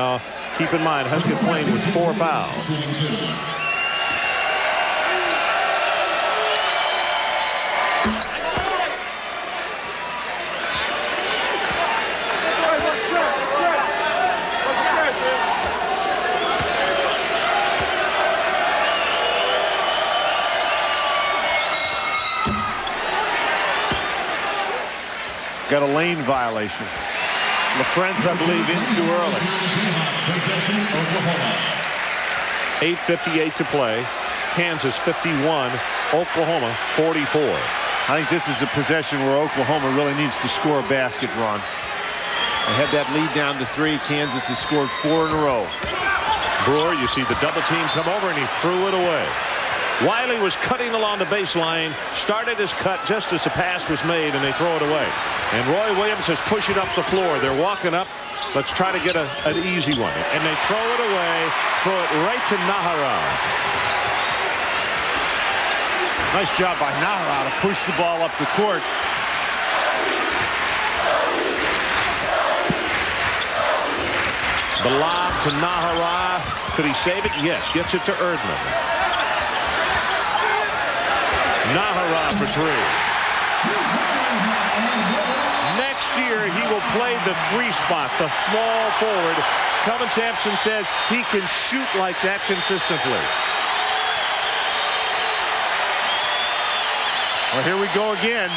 Keep in mind, Heskett playing with 4 fouls.
Got a lane violation. LaFrentz, I believe, in too early.
8:58 to play. Kansas 51, Oklahoma 44.
I think this is a possession where Oklahoma really needs to score a basket, Ron. They had that lead down to 3. Kansas has scored 4 in a row.
Brewer, you see the double team come over, and he threw it away. Wiley was cutting along the baseline, started his cut just as the pass was made, and they throw it away. And Roy Williams is pushing up the floor. They're walking up. Let's try to get an easy one. And they throw it away, throw it right to Nahara.
Nice job by Nahara to push the ball up the court.
The lob to Nahara. Could he save it? Yes. Gets it to Erdman. Nahara for three. Next year, he will play the 3 spot, the small forward. Kelvin Sampson says he can shoot like that consistently.
Well, here we go again.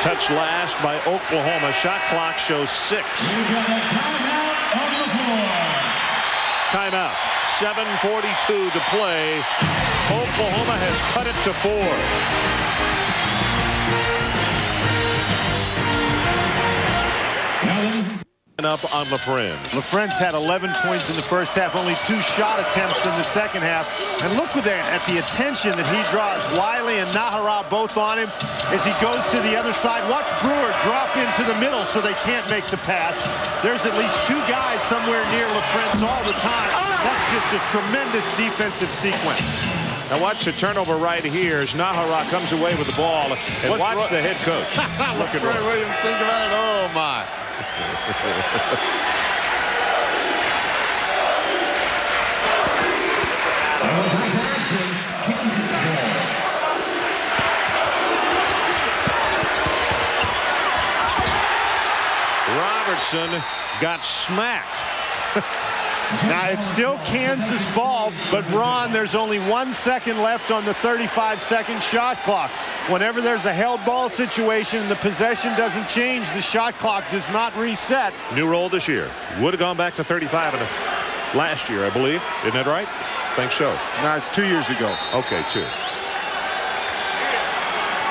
Touch last by Oklahoma. Shot clock shows 6.
We've got a timeout on the floor.
Timeout. 7:42 to play. Oklahoma has cut it to 4. Up on LaFrance.
LaFrance had 11 points in the first half, only 2 shot attempts in the second half. And look at the attention that he draws. Wiley and Nahara both on him as he goes to the other side. Watch Brewer drop into the middle so they can't make the pass. There's at least 2 guys somewhere near LaFrance all the time. That's just a tremendous defensive sequence.
Now watch the turnover right here as Nahara comes away with the ball. And watch the head coach.
Look at Roy Williams think about it. Oh, my.
Robertson got smacked.
Now it's still Kansas ball, but Ron, there's only 1 second left on the 35-second shot clock. Whenever there's a held ball situation and the possession doesn't change, the shot clock does not reset.
New rule this year. Would have gone back to 35 last year, I believe. Isn't that right? Think so.
No, it's 2 years ago.
Okay, 2.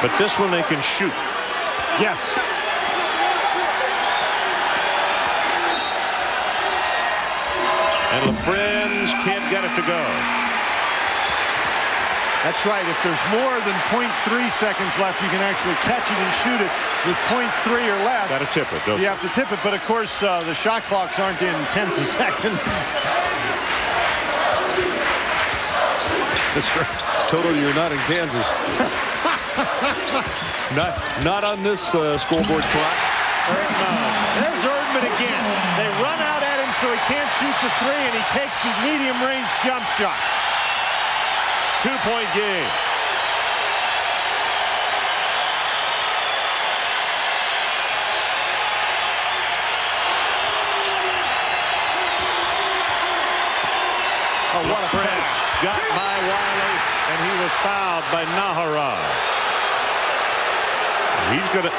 But this one they can shoot.
Yes.
And LaFrance can't get it to go.
That's right. If there's more than 0.3 seconds left, you can actually catch it and shoot it. With 0.3 or less,
got to tip it, don't
you have to tip it. But of course, the shot clocks aren't in tenths of seconds.
Total, you're not in Kansas. not on this scoreboard clock.
There's Erdman again. They run out at him so he can't shoot the 3, and he takes the medium-range jump shot.
2-point game.
Oh, what a pass.
Got by Wiley, and he was fouled by Nahara. He's going to...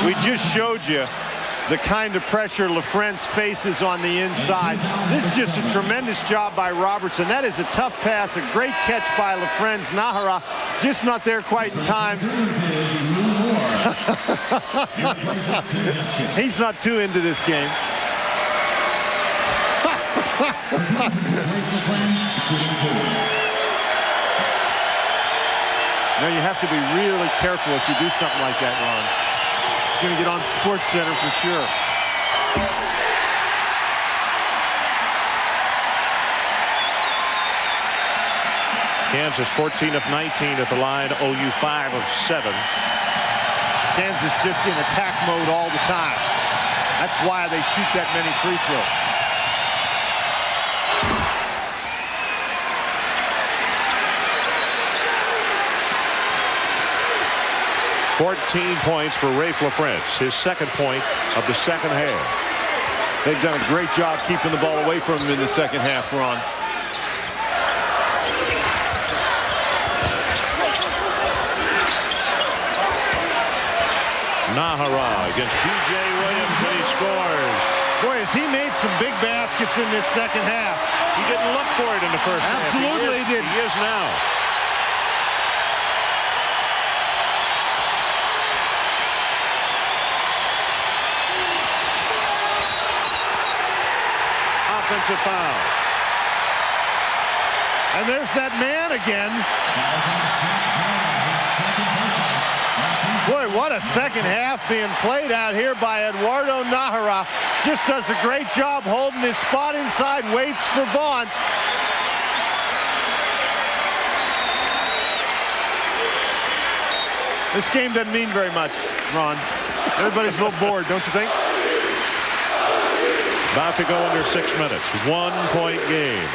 We just showed you the kind of pressure LaFrance faces on the inside. This is just a tremendous job by Robertson. That is a tough pass, a great catch by LaFrance. Nahara just not there quite in time. He's not too into this game. Now you have to be really careful if you do something like that, Ron. It's going to get on SportsCenter for sure.
Kansas 14 of 19 at the line. OU 5 of 7.
Kansas just in attack mode all the time. That's why they shoot that many free throws.
14 points for Rafe LaFrance, his second point of the second half.
They've done a great job keeping the ball away from him in the second half, Ron.
Nahara against P.J. Williams, and he scores.
Boy, has he made some big baskets in this second half.
He didn't look for it in the first half.
Absolutely he didn't.
He is now. Offensive foul.
And there's that man again. Boy, what a second half being played out here by Eduardo Nahara. Just does a great job holding his spot inside, waits for Vaughn. This game doesn't mean very much, Ron. Everybody's a little bored, don't you think?
About to go under 6 minutes. 1-point game.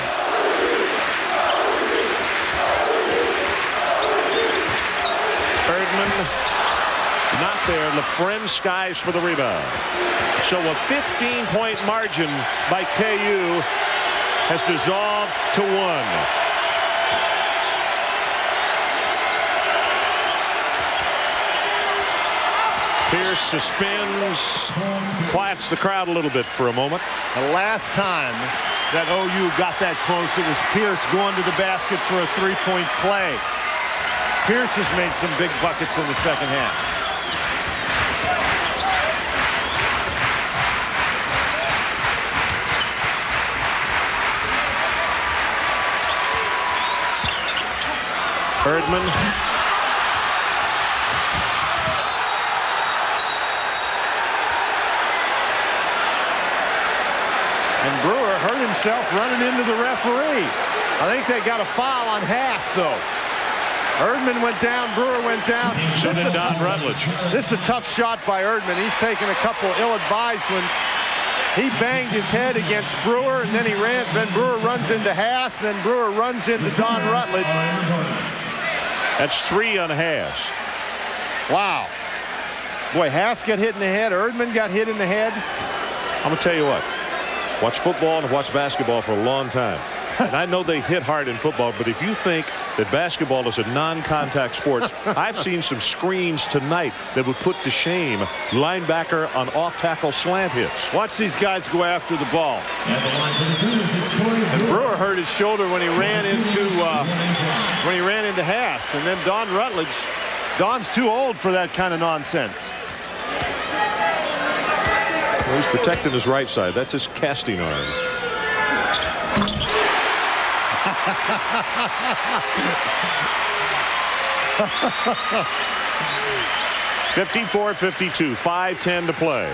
Erdman not there. LaFrenne skies for the rebound. So a 15-point margin by KU has dissolved to 1. Pierce suspends, quiets the crowd a little bit for a moment.
The last time that OU got that close, it was Pierce going to the basket for a three-point play. Pierce has made some big buckets in the second half.
Erdman.
And Brewer hurt himself running into the referee. I think they got a foul on Haas, though. Erdman went down, Brewer went down.
So did Don Rutledge.
This is a tough shot by Erdman. He's taken a couple ill-advised ones. He banged his head against Brewer, and then he ran. Then Brewer runs into Haas, then Brewer runs into Don Rutledge.
That's 3 on Haas.
Wow. Boy, Haas got hit in the head. Erdman got hit in the head.
I'm going to tell you what. Watch football and watch basketball for a long time. And I know they hit hard in football, but if you think that basketball is a non-contact sport, I've seen some screens tonight that would put to shame linebacker on off-tackle slant hits.
Watch these guys go after the ball. And Brewer hurt his shoulder when he ran into Haas, and then Don Rutledge. Don's too old for that kind of nonsense.
Well, he's protecting his right side. That's his casting arm. 54-52, 5:10 to play.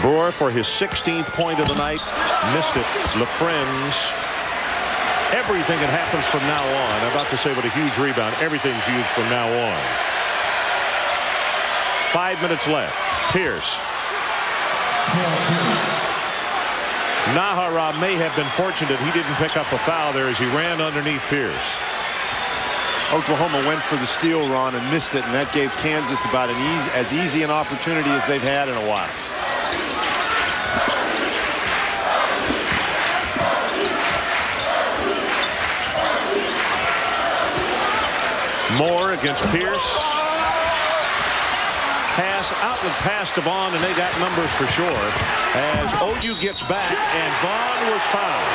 Brewer for his 16th point of the night. Missed it. LaFrenne's. Everything that happens from now on. I'm about to say what a huge rebound. Everything's huge from now on. 5 minutes left. Pierce. Nahara may have been fortunate he didn't pick up a foul there as he ran underneath Pierce.
Oklahoma went for the steal, Ron, and missed it, and that gave Kansas about as easy an opportunity as they've had in a while.
Moore against Pierce. Pass, outlet pass to Vaughn, and they got numbers for sure. As OU gets back, and Vaughn was fouled.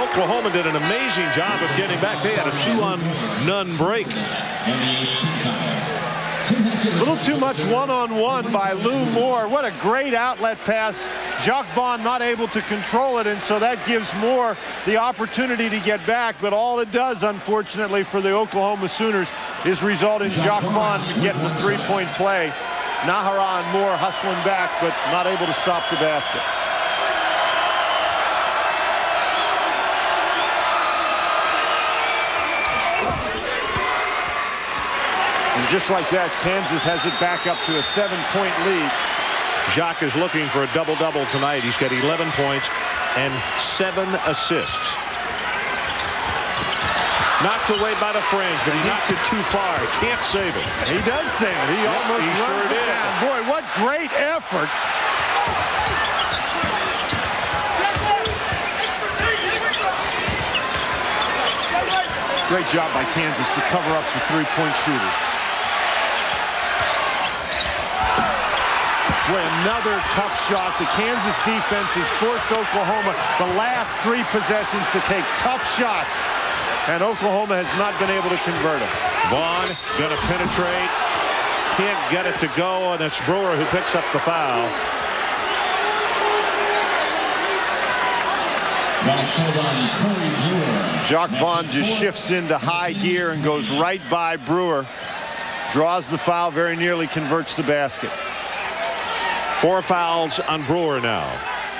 Oklahoma did an amazing job of getting back. They had a 2-on-none break.
A little too much one-on-one by Lou Moore. What a great outlet pass. Jacques Vaughn not able to control it, and so that gives Moore the opportunity to get back. But all it does, unfortunately, for the Oklahoma Sooners is result in Jacques Vaughn getting a three-point play. Nahara and Moore hustling back, but not able to stop the basket. And just like that, Kansas has it back up to a 7-point lead.
Jacques is looking for a double-double tonight. He's got 11 points and 7 assists. Knocked away by the fringe, but he knocked it too far. Can't save it.
He does save it. He almost runs it down. Boy, what great effort Great job by Kansas to cover up the three-point shooter. Boy, another tough shot. The Kansas defense has forced Oklahoma the last 3 possessions to take tough shots, and Oklahoma has not been able to convert them.
Vaughn going to penetrate. Can't get it to go, and it's Brewer who picks up the foul.
Jacques Vaughn just shifts into high gear and goes right by Brewer. Draws the foul, very nearly converts the basket.
4 fouls on Brewer now.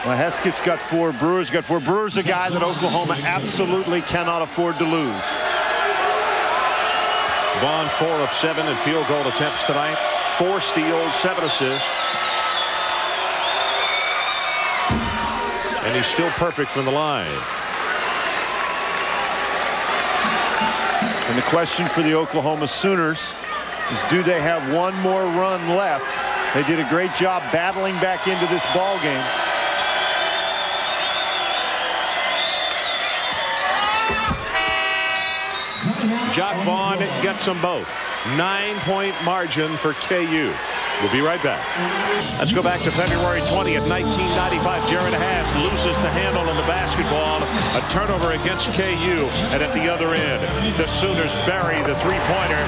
Well, Heskett's got 4. Brewer's got 4. Brewer's a guy that Oklahoma absolutely cannot afford to lose.
Vaughn 4 of 7 in field goal attempts tonight. 4 steals, 7 assists. And he's still perfect from the line.
And the question for the Oklahoma Sooners is, do they have one more run left? They did a great job battling back into this ball game.
Jacques Vaughn gets them both. 9-point margin for KU. We'll be right back. Let's go back to February 20th, 1995. Jared Haas loses the handle on the basketball. A turnover against KU. And at the other end, the Sooners bury the three-pointer.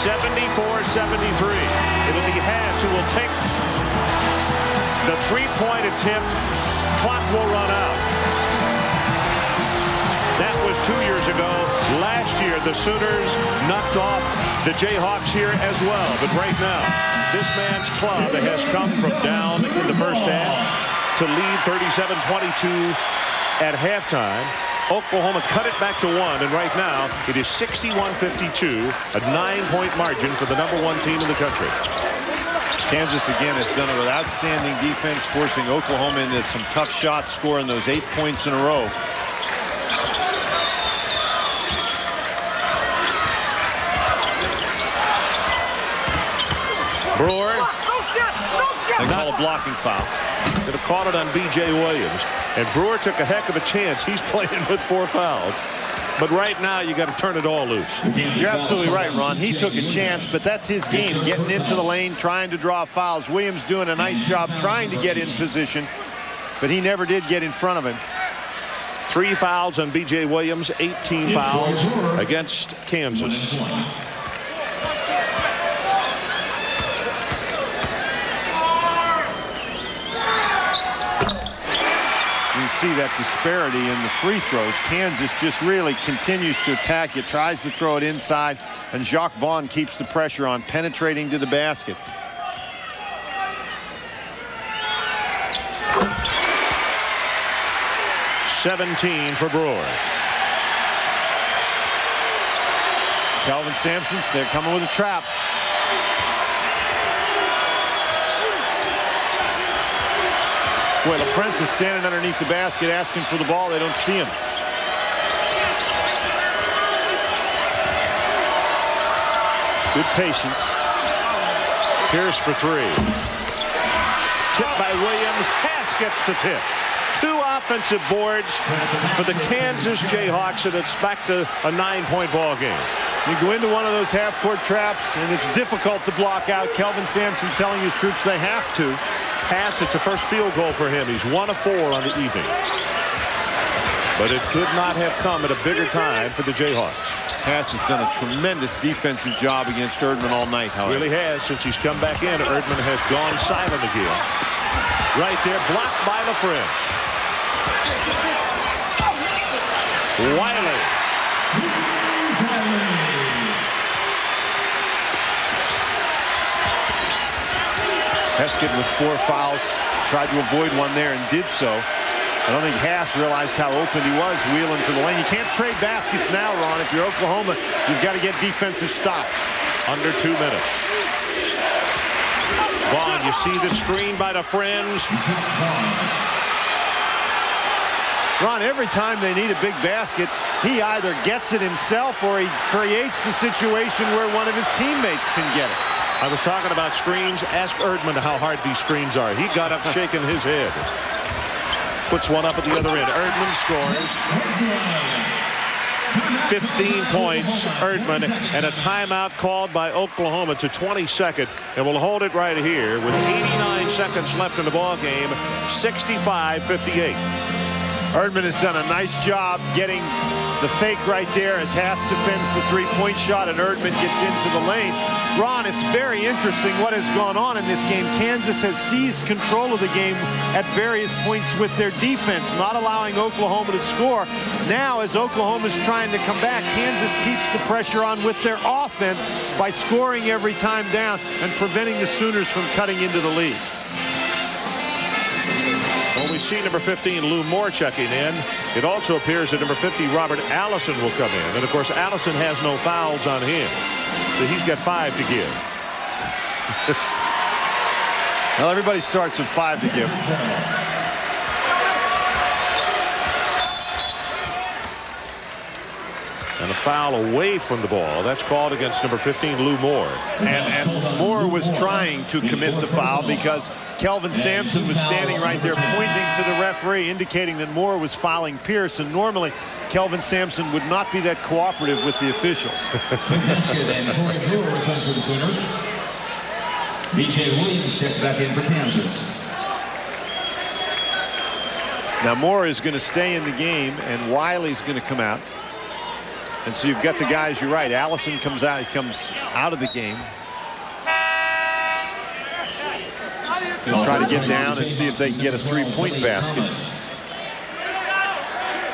74-73. It'll be Haas who will take the three-point attempt. Clock will run out. That was 2 years ago. Last year, the Sooners knocked off the Jayhawks here as well. But right now, this man's club has come from down in the first half to lead 37-22 at halftime. Oklahoma cut it back to 1, and right now it is 61-52, a 9-point margin for the #1 team in the country.
Kansas again has done it with outstanding defense, forcing Oklahoma into some tough shots, scoring those 8 points in a row.
Brewer.
They call a blocking foul.
Could have caught it on B.J. Williams. And Brewer took a heck of a chance. He's playing with 4 fouls. But right now, you got to turn it all loose.
You're absolutely right, Ron. He took a chance, but that's his game, getting into the lane, trying to draw fouls. Williams doing a nice job trying to get in position, but he never did get in front of him.
3 fouls on B.J. Williams, 18 fouls against Kansas.
You see that disparity in the free throws. Kansas just really continues to attack it, tries to throw it inside, and Jacques Vaughn keeps the pressure on, penetrating to the basket.
$17 for Brewer.
Kelvin Sampson's, they're coming with a trap. Boy, LaFrance is standing underneath the basket asking for the ball. They don't see him. Good patience.
Pierce for 3. Tip by Williams. Haas gets the tip. 2 offensive boards for the Kansas Jayhawks, and it's back to a 9-point ball game.
You go into one of those half-court traps, and it's difficult to block out. Kelvin Sampson telling his troops they have to.
Pass, it's a first field goal for him. He's 1 of 4 on the evening. But it could not have come at a bigger time for the Jayhawks.
Haas has done a tremendous defensive job against Erdman all night, however.
Really has. Since he's come back in, Erdman has gone silent again. Right there, blocked by LaFrance. Wiley.
Heskett with 4 fouls, tried to avoid one there and did so. I don't think Haas realized how open he was wheeling to the lane. You can't trade baskets now, Ron. If you're Oklahoma, you've got to get defensive stops.
Under 2 minutes. Vaughn, you see the screen by the friends.
Ron, every time they need a big basket, he either gets it himself or he creates the situation where one of his teammates can get it.
I was talking about screens. Ask Erdman how hard these screens are. He got up shaking his head. Puts one up at the other end. Erdman scores. 15 points, Erdman, and a timeout called by Oklahoma to 22nd, and we'll hold it right here with 89 seconds left in the ball game. 65-58.
Erdman has done a nice job getting the fake right there as Haas defends the three-point shot and Erdman gets into the lane. Ron, it's very interesting what has gone on in this game. Kansas has seized control of the game at various points with their defense, not allowing Oklahoma to score. Now, as Oklahoma's trying to come back, Kansas keeps the pressure on with their offense by scoring every time down and preventing the Sooners from cutting into the lead.
Well, we see number 15, Lou Moore, checking in. It also appears that number 50, Robert Allison, will come in. And, of course, Allison has no fouls on him. So he's got 5 to give.
Well, everybody starts with 5 to give.
And a foul away from the ball. That's called against number 15, Lou Moore.
And Moore was trying to commit the foul because Kelvin Sampson was standing right there pointing to the referee, indicating that Moore was fouling Pierce. And normally, Kelvin Sampson would not be that cooperative with the officials.
And Corey Brewer returns for the Sooners. B.J. Williams steps back in for Kansas.
Now, Moore is going to stay in the game, and Wiley's going to come out. And so you've got the guys, you're right. Allison comes out of the game. They'll try to get down and see if they can get a three-point basket.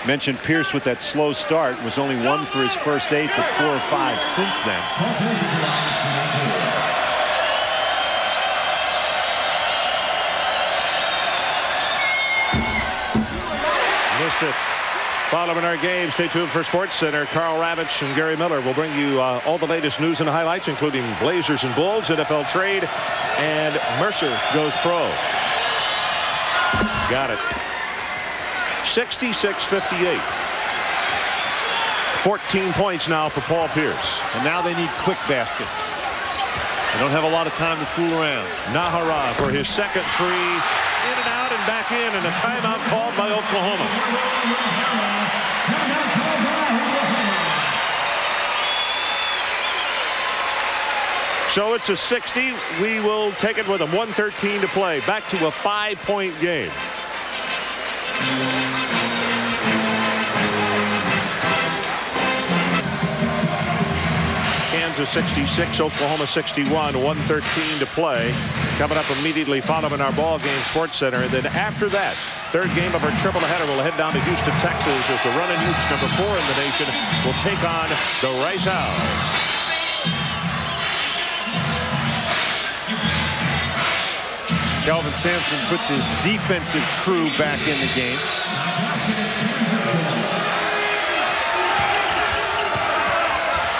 Mentioned Pierce with that slow start, was only 1 for his first 8, but 4 or 5 since then.
Missed it. Following our game, stay tuned for Sports Center. Carl Ravitch and Gary Miller will bring you all the latest news and highlights, including Blazers and Bulls, NFL trade, and Mercer goes pro. Got it. 66-58. 14 points now for Paul Pierce.
And now they need quick baskets. They don't have a lot of time to fool around.
Nahara for his second three. In and out and back in, and a timeout called by Oklahoma. So it's a 60. We will take it with them. 1:13 to play. Back to a 5-point game. Kansas 66, Oklahoma 61, 1:13 to play. Coming up immediately following our ball game, Sports Center. And then after that, third game of our triple header, we'll head down to Houston, Texas, as the Runnin' Utes, number 4 in the nation, will take on the Rice Owls.
Kelvin Sampson puts his defensive crew back in the game.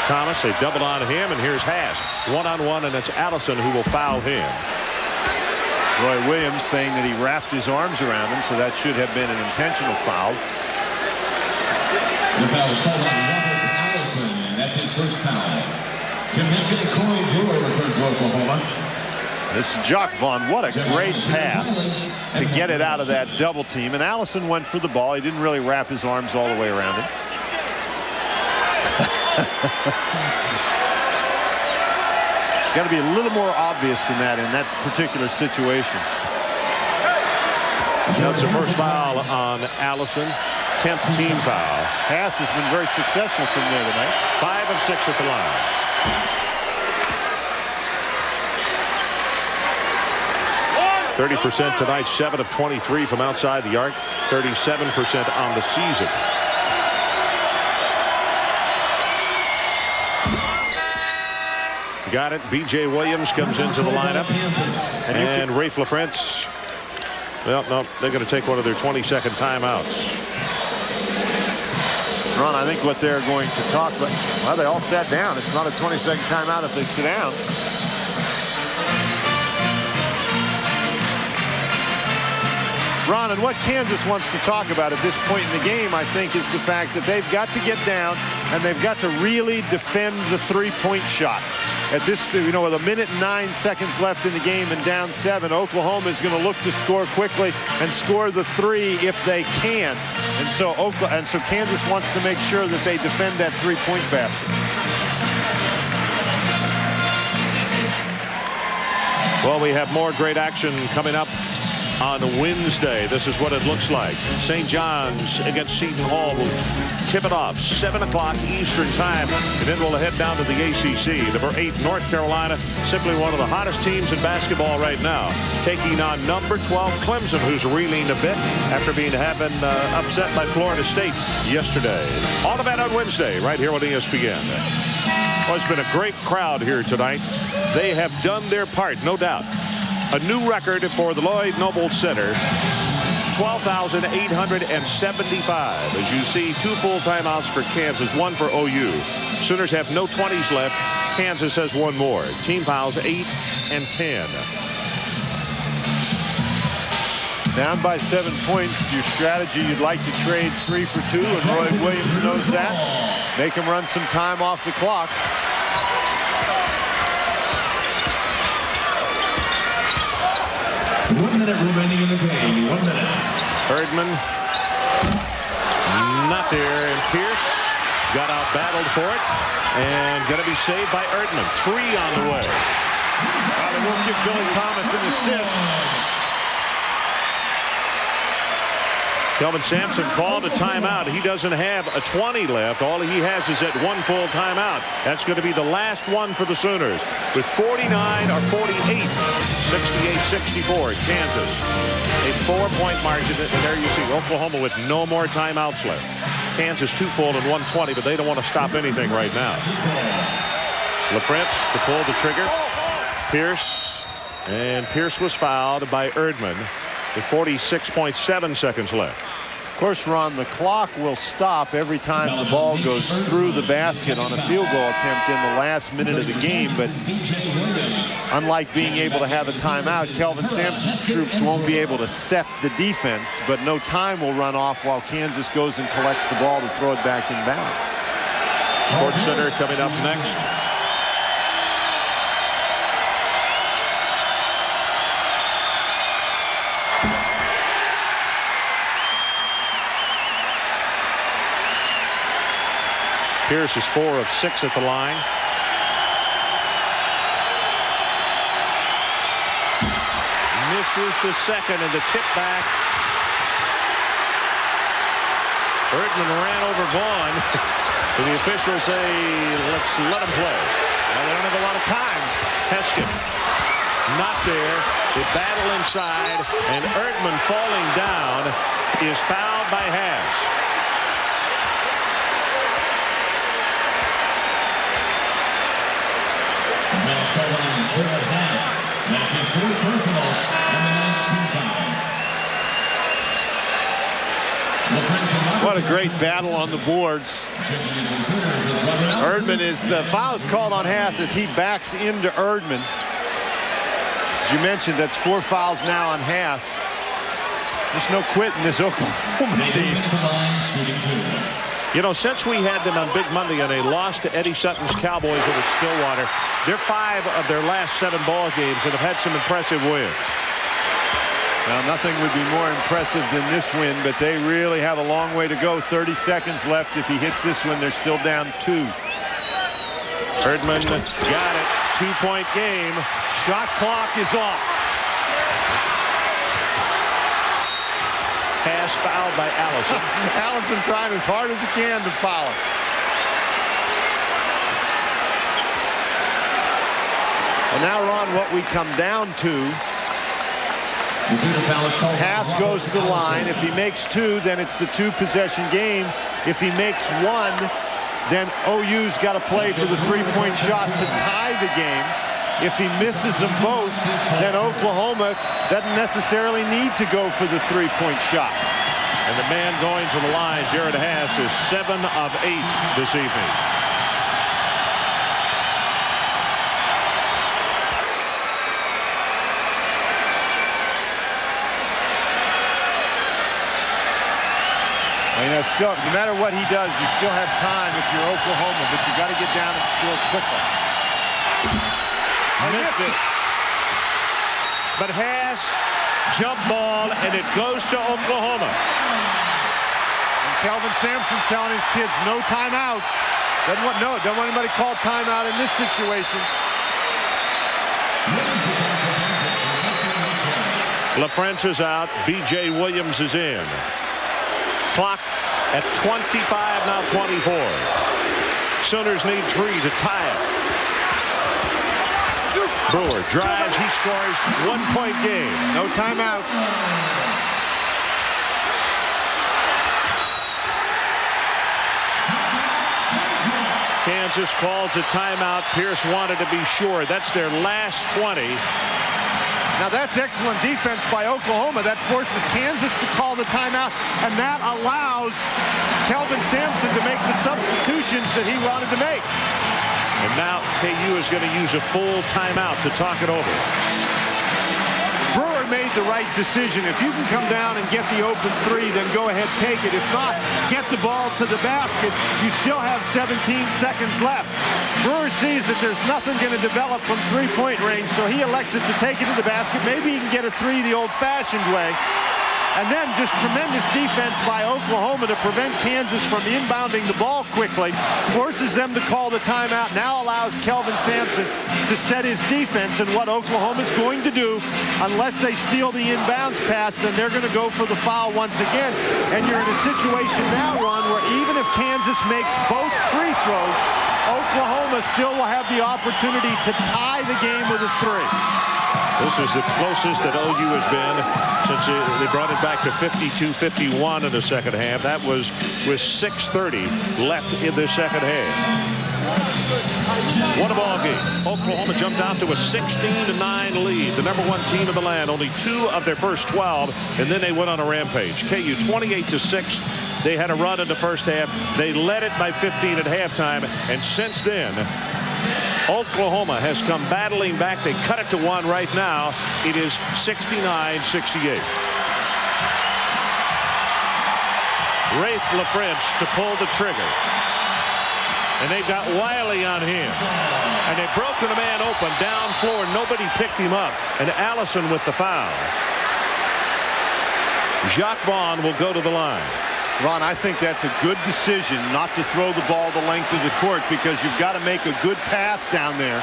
Thomas, they double on him, and here's Haas. One-on-one, and it's Allison who will foul him.
Roy Williams saying that he wrapped his arms around him, so that should have been an intentional foul.
The foul is called on Robert Allison, and that's his first foul. Tim Heskin and Corey Brewer returns to Oklahoma.
This is Jock Vaughn. What a great pass to get it out of that double team. And Allison went for the ball. He didn't really wrap his arms all the way around it. Got to be a little more obvious than that in that particular situation.
That's the first foul on Allison. 10th team foul.
Haas has been very successful from there tonight.
5 of 6 at the line. %, tonight, 7 of 23 from outside the arc, 37% on the season. Got it. B.J. Williams comes into the lineup. And Rafe LaFrentz. Well, no, they're going to take one of their 20-second timeouts.
Ron, I think what they're going to talk about, well, they all sat down. It's not a 20-second timeout if they sit down. Ron, and what Kansas wants to talk about at this point in the game, I think, is the fact that they've got to get down and they've got to really defend the three-point shot. at this, with a minute and 9 seconds left in the game and down 7, Oklahoma is going to look to score quickly and score the 3 if they can. And so Kansas wants to make sure that they defend that 3-point basket.
Well, we have more great action coming up on Wednesday. This is what it looks like. St. John's against Seton Hall will tip it off 7 o'clock Eastern time, and then we'll head down to the ACC. Number 8 North Carolina, simply one of the hottest teams in basketball right now, taking on number 12 Clemson, who's reeling a bit after being upset by Florida State yesterday. All of that on Wednesday right here on ESPN. Well, it's been a great crowd here tonight. They have done their part, no doubt. A new record for the Lloyd Noble Center, 12,875. As you see, 2 full timeouts for Kansas, 1 for OU. Sooners have no 20s left. Kansas has 1 more. Team fouls 8 and 10.
Down by 7 points. Your strategy, you'd like to trade 3 for 2, and Roy Williams knows that. Make him run some time off the clock.
One minute remaining in the game. 1 minute.
Erdman not there, and Pierce got out battled for it and going to be saved by Erdman. 3 on the way.
They won't give Billy Thomas an assist.
Kelvin Sampson called a timeout. He doesn't have a 20 left. All he has is that 1 full timeout. That's going to be the last one for the Sooners with 49 or 48, 68-64 Kansas. A 4-point margin, and there you see Oklahoma with no more timeouts left. Kansas 2 full and 120, but they don't want to stop anything right now. LaFrance to pull the trigger. Pierce, and Pierce was fouled by Erdman with 46.7 seconds left.
Of course, Ron, the clock will stop every time the ball goes through the basket on a field goal attempt in the last minute of the game. But unlike being able to have a timeout, Kelvin Sampson's troops won't be able to set the defense, but no time will run off while Kansas goes and collects the ball to throw it back in bounds.
Sports Center coming up next. Pierce is 4 of 6 at the line. Misses the second, and the tip back. Erdman ran over Vaughn. The officials say, let's let him play.
Well, they don't have a lot of time.
Heskin not there. They battle inside, and Erdman falling down is fouled by Haas.
That's his 3rd personal and the 19th foul.
What a great battle on the boards. Erdman the foul is called on Haas as he backs into Erdman. As you mentioned, that's 4 fouls now on Haas. There's no quitting this Oklahoma team.
You know, since we had them on Big Monday and they lost to Eddie Sutton's Cowboys over at Stillwater, they're 5 of their last 7 ball games and have had some impressive wins.
Now, nothing would be more impressive than this win, but they really have a long way to go. 30 seconds left. If he hits this one, they're still down 2.
Erdman got it. 2-point game.
Shot clock is off.
Pass fouled by Allison.
Allison trying as hard as he can to foul him. And now, Ron, what we come down to, Haas goes to the line. If he makes 2, then it's the 2-possession game. If he makes 1, then OU's got to play for the 3-point shot to tie the game. If he misses them both, then Oklahoma doesn't necessarily need to go for the 3-point shot.
And the man going to the line, Jared Haas, is 7 of 8 this evening.
You know, still, no matter what he does, you still have time if you're Oklahoma, but you got to get down and score quickly.
Missed it. But Haas jump ball, and it goes to Oklahoma.
And Kelvin Sampson telling his kids no timeouts. Doesn't want anybody called timeout in this situation.
LaFrance is out. B.J. Williams is in. Clock at 25, now 24. Sooners need 3 to tie it. Brewer drives. He scores. 1-point game.
No timeouts.
Kansas calls a timeout. Pierce wanted to be sure. That's their last 20.
Now that's excellent defense by Oklahoma. That forces Kansas to call the timeout, and that allows Kelvin Sampson to make the substitutions that he wanted to make.
And now KU is going to use a full timeout to talk it over.
Brewer made the right decision. If you can come down and get the open 3, then go ahead, take it. If not, get the ball to the basket. You still have 17 seconds left. Brewer sees that there's nothing going to develop from three-point range, so he elects it to take it to the basket. Maybe he can get a 3 the old-fashioned way. And then just tremendous defense by Oklahoma to prevent Kansas from inbounding the ball quickly. Forces them to call the timeout. Now allows Kelvin Sampson to set his defense. And what Oklahoma's going to do, unless they steal the inbounds pass, then they're going to go for the foul once again. And you're in a situation now, Ron, where even if Kansas makes both free throws, Oklahoma still will have the opportunity to tie the game with a 3.
This is the closest that OU has been since they brought it back to 52-51 in the second half. That was with 6:30 left in the second half. What a ball game. Oklahoma jumped out to a 16-9 lead. The #1 team in the land. Only 2 of their first 12, and then they went on a rampage. KU 28-6. They had a run in the first half. They led it by 15 at halftime, and since then, Oklahoma has come battling back. They cut it to 1 right now. It is 69-68. Rafe LaFrance to pull the trigger. And they've got Wiley on him. And they've broken a man open down floor. Nobody picked him up. And Allison with the foul. Jacques Vaughn will go to the line.
Ron, I think that's a good decision not to throw the ball the length of the court, because you've got to make a good pass down there.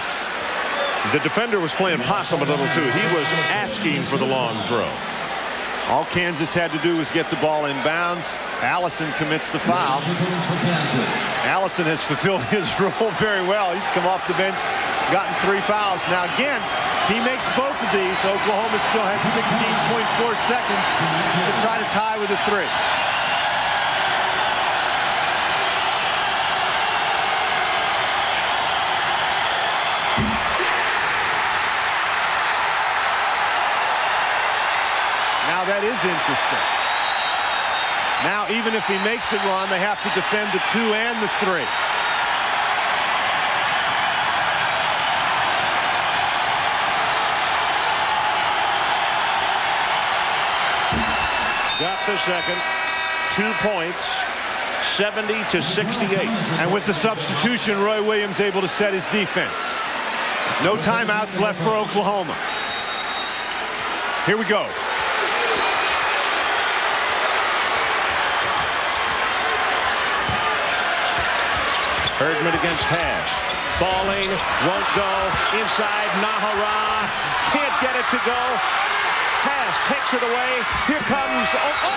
The defender was playing possum a little too. He was asking for the long throw.
All Kansas had to do was get the ball in bounds. Allison commits the foul. Allison has fulfilled his role very well. He's come off the bench, gotten 3 fouls. Now again, he makes both of these. Oklahoma still has 16.4 seconds to try to tie with a 3. Now that is interesting. Now even if he makes it, Ron, they have to defend the 2 and the 3.
Got the second. 2 points. 70-68.
And with the substitution, Roy Williams able to set his defense. No timeouts left for Oklahoma. Here we go.
Herdman against Haas. Falling, won't go. Inside, Nahara. Can't get it to go. Haas takes it away. Here comes... Oh!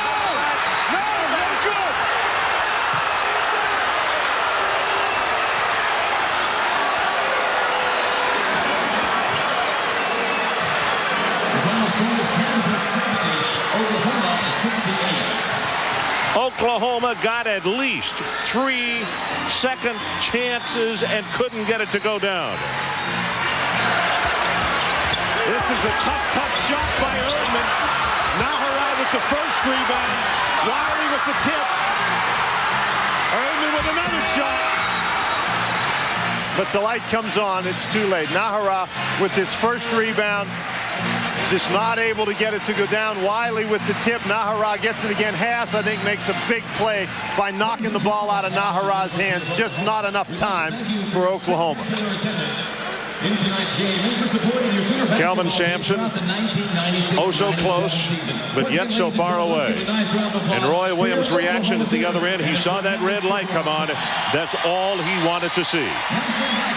No, that is good!
The final score is Kansas 70, Oklahoma 68.
Oklahoma got at least 3 second chances and couldn't get it to go down.
This is a tough shot by Erdman. Nahara with the first rebound. Wiley with the tip. Erdman with another shot. But the light comes on. It's too late. Nahara with his first rebound. Just not able to get it to go down. Wiley with the tip. Nahara gets it again. Haas, I think, makes a big play by knocking the ball out of Nahara's hands. Just not enough time for Oklahoma.
In tonight's game, for supporting your Sooner basketball
Kelvin Sampson,
throughout the 1996
oh so close, but yet so far away. And Roy Williams' reaction at the other end, he saw that red light come on. That's all he wanted to see.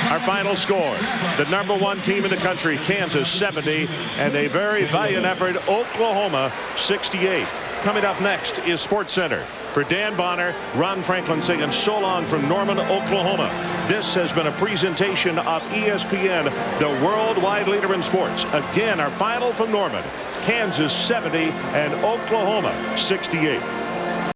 Our final score, the #1 team in the country, Kansas 70, and a very valiant effort, Oklahoma 68. Coming up next is Sports Center. For Dan Bonner, Ron Franklin saying so long from Norman, Oklahoma. This has been a presentation of ESPN, the worldwide leader in sports. Again, our final from Norman, Kansas 70 and Oklahoma 68.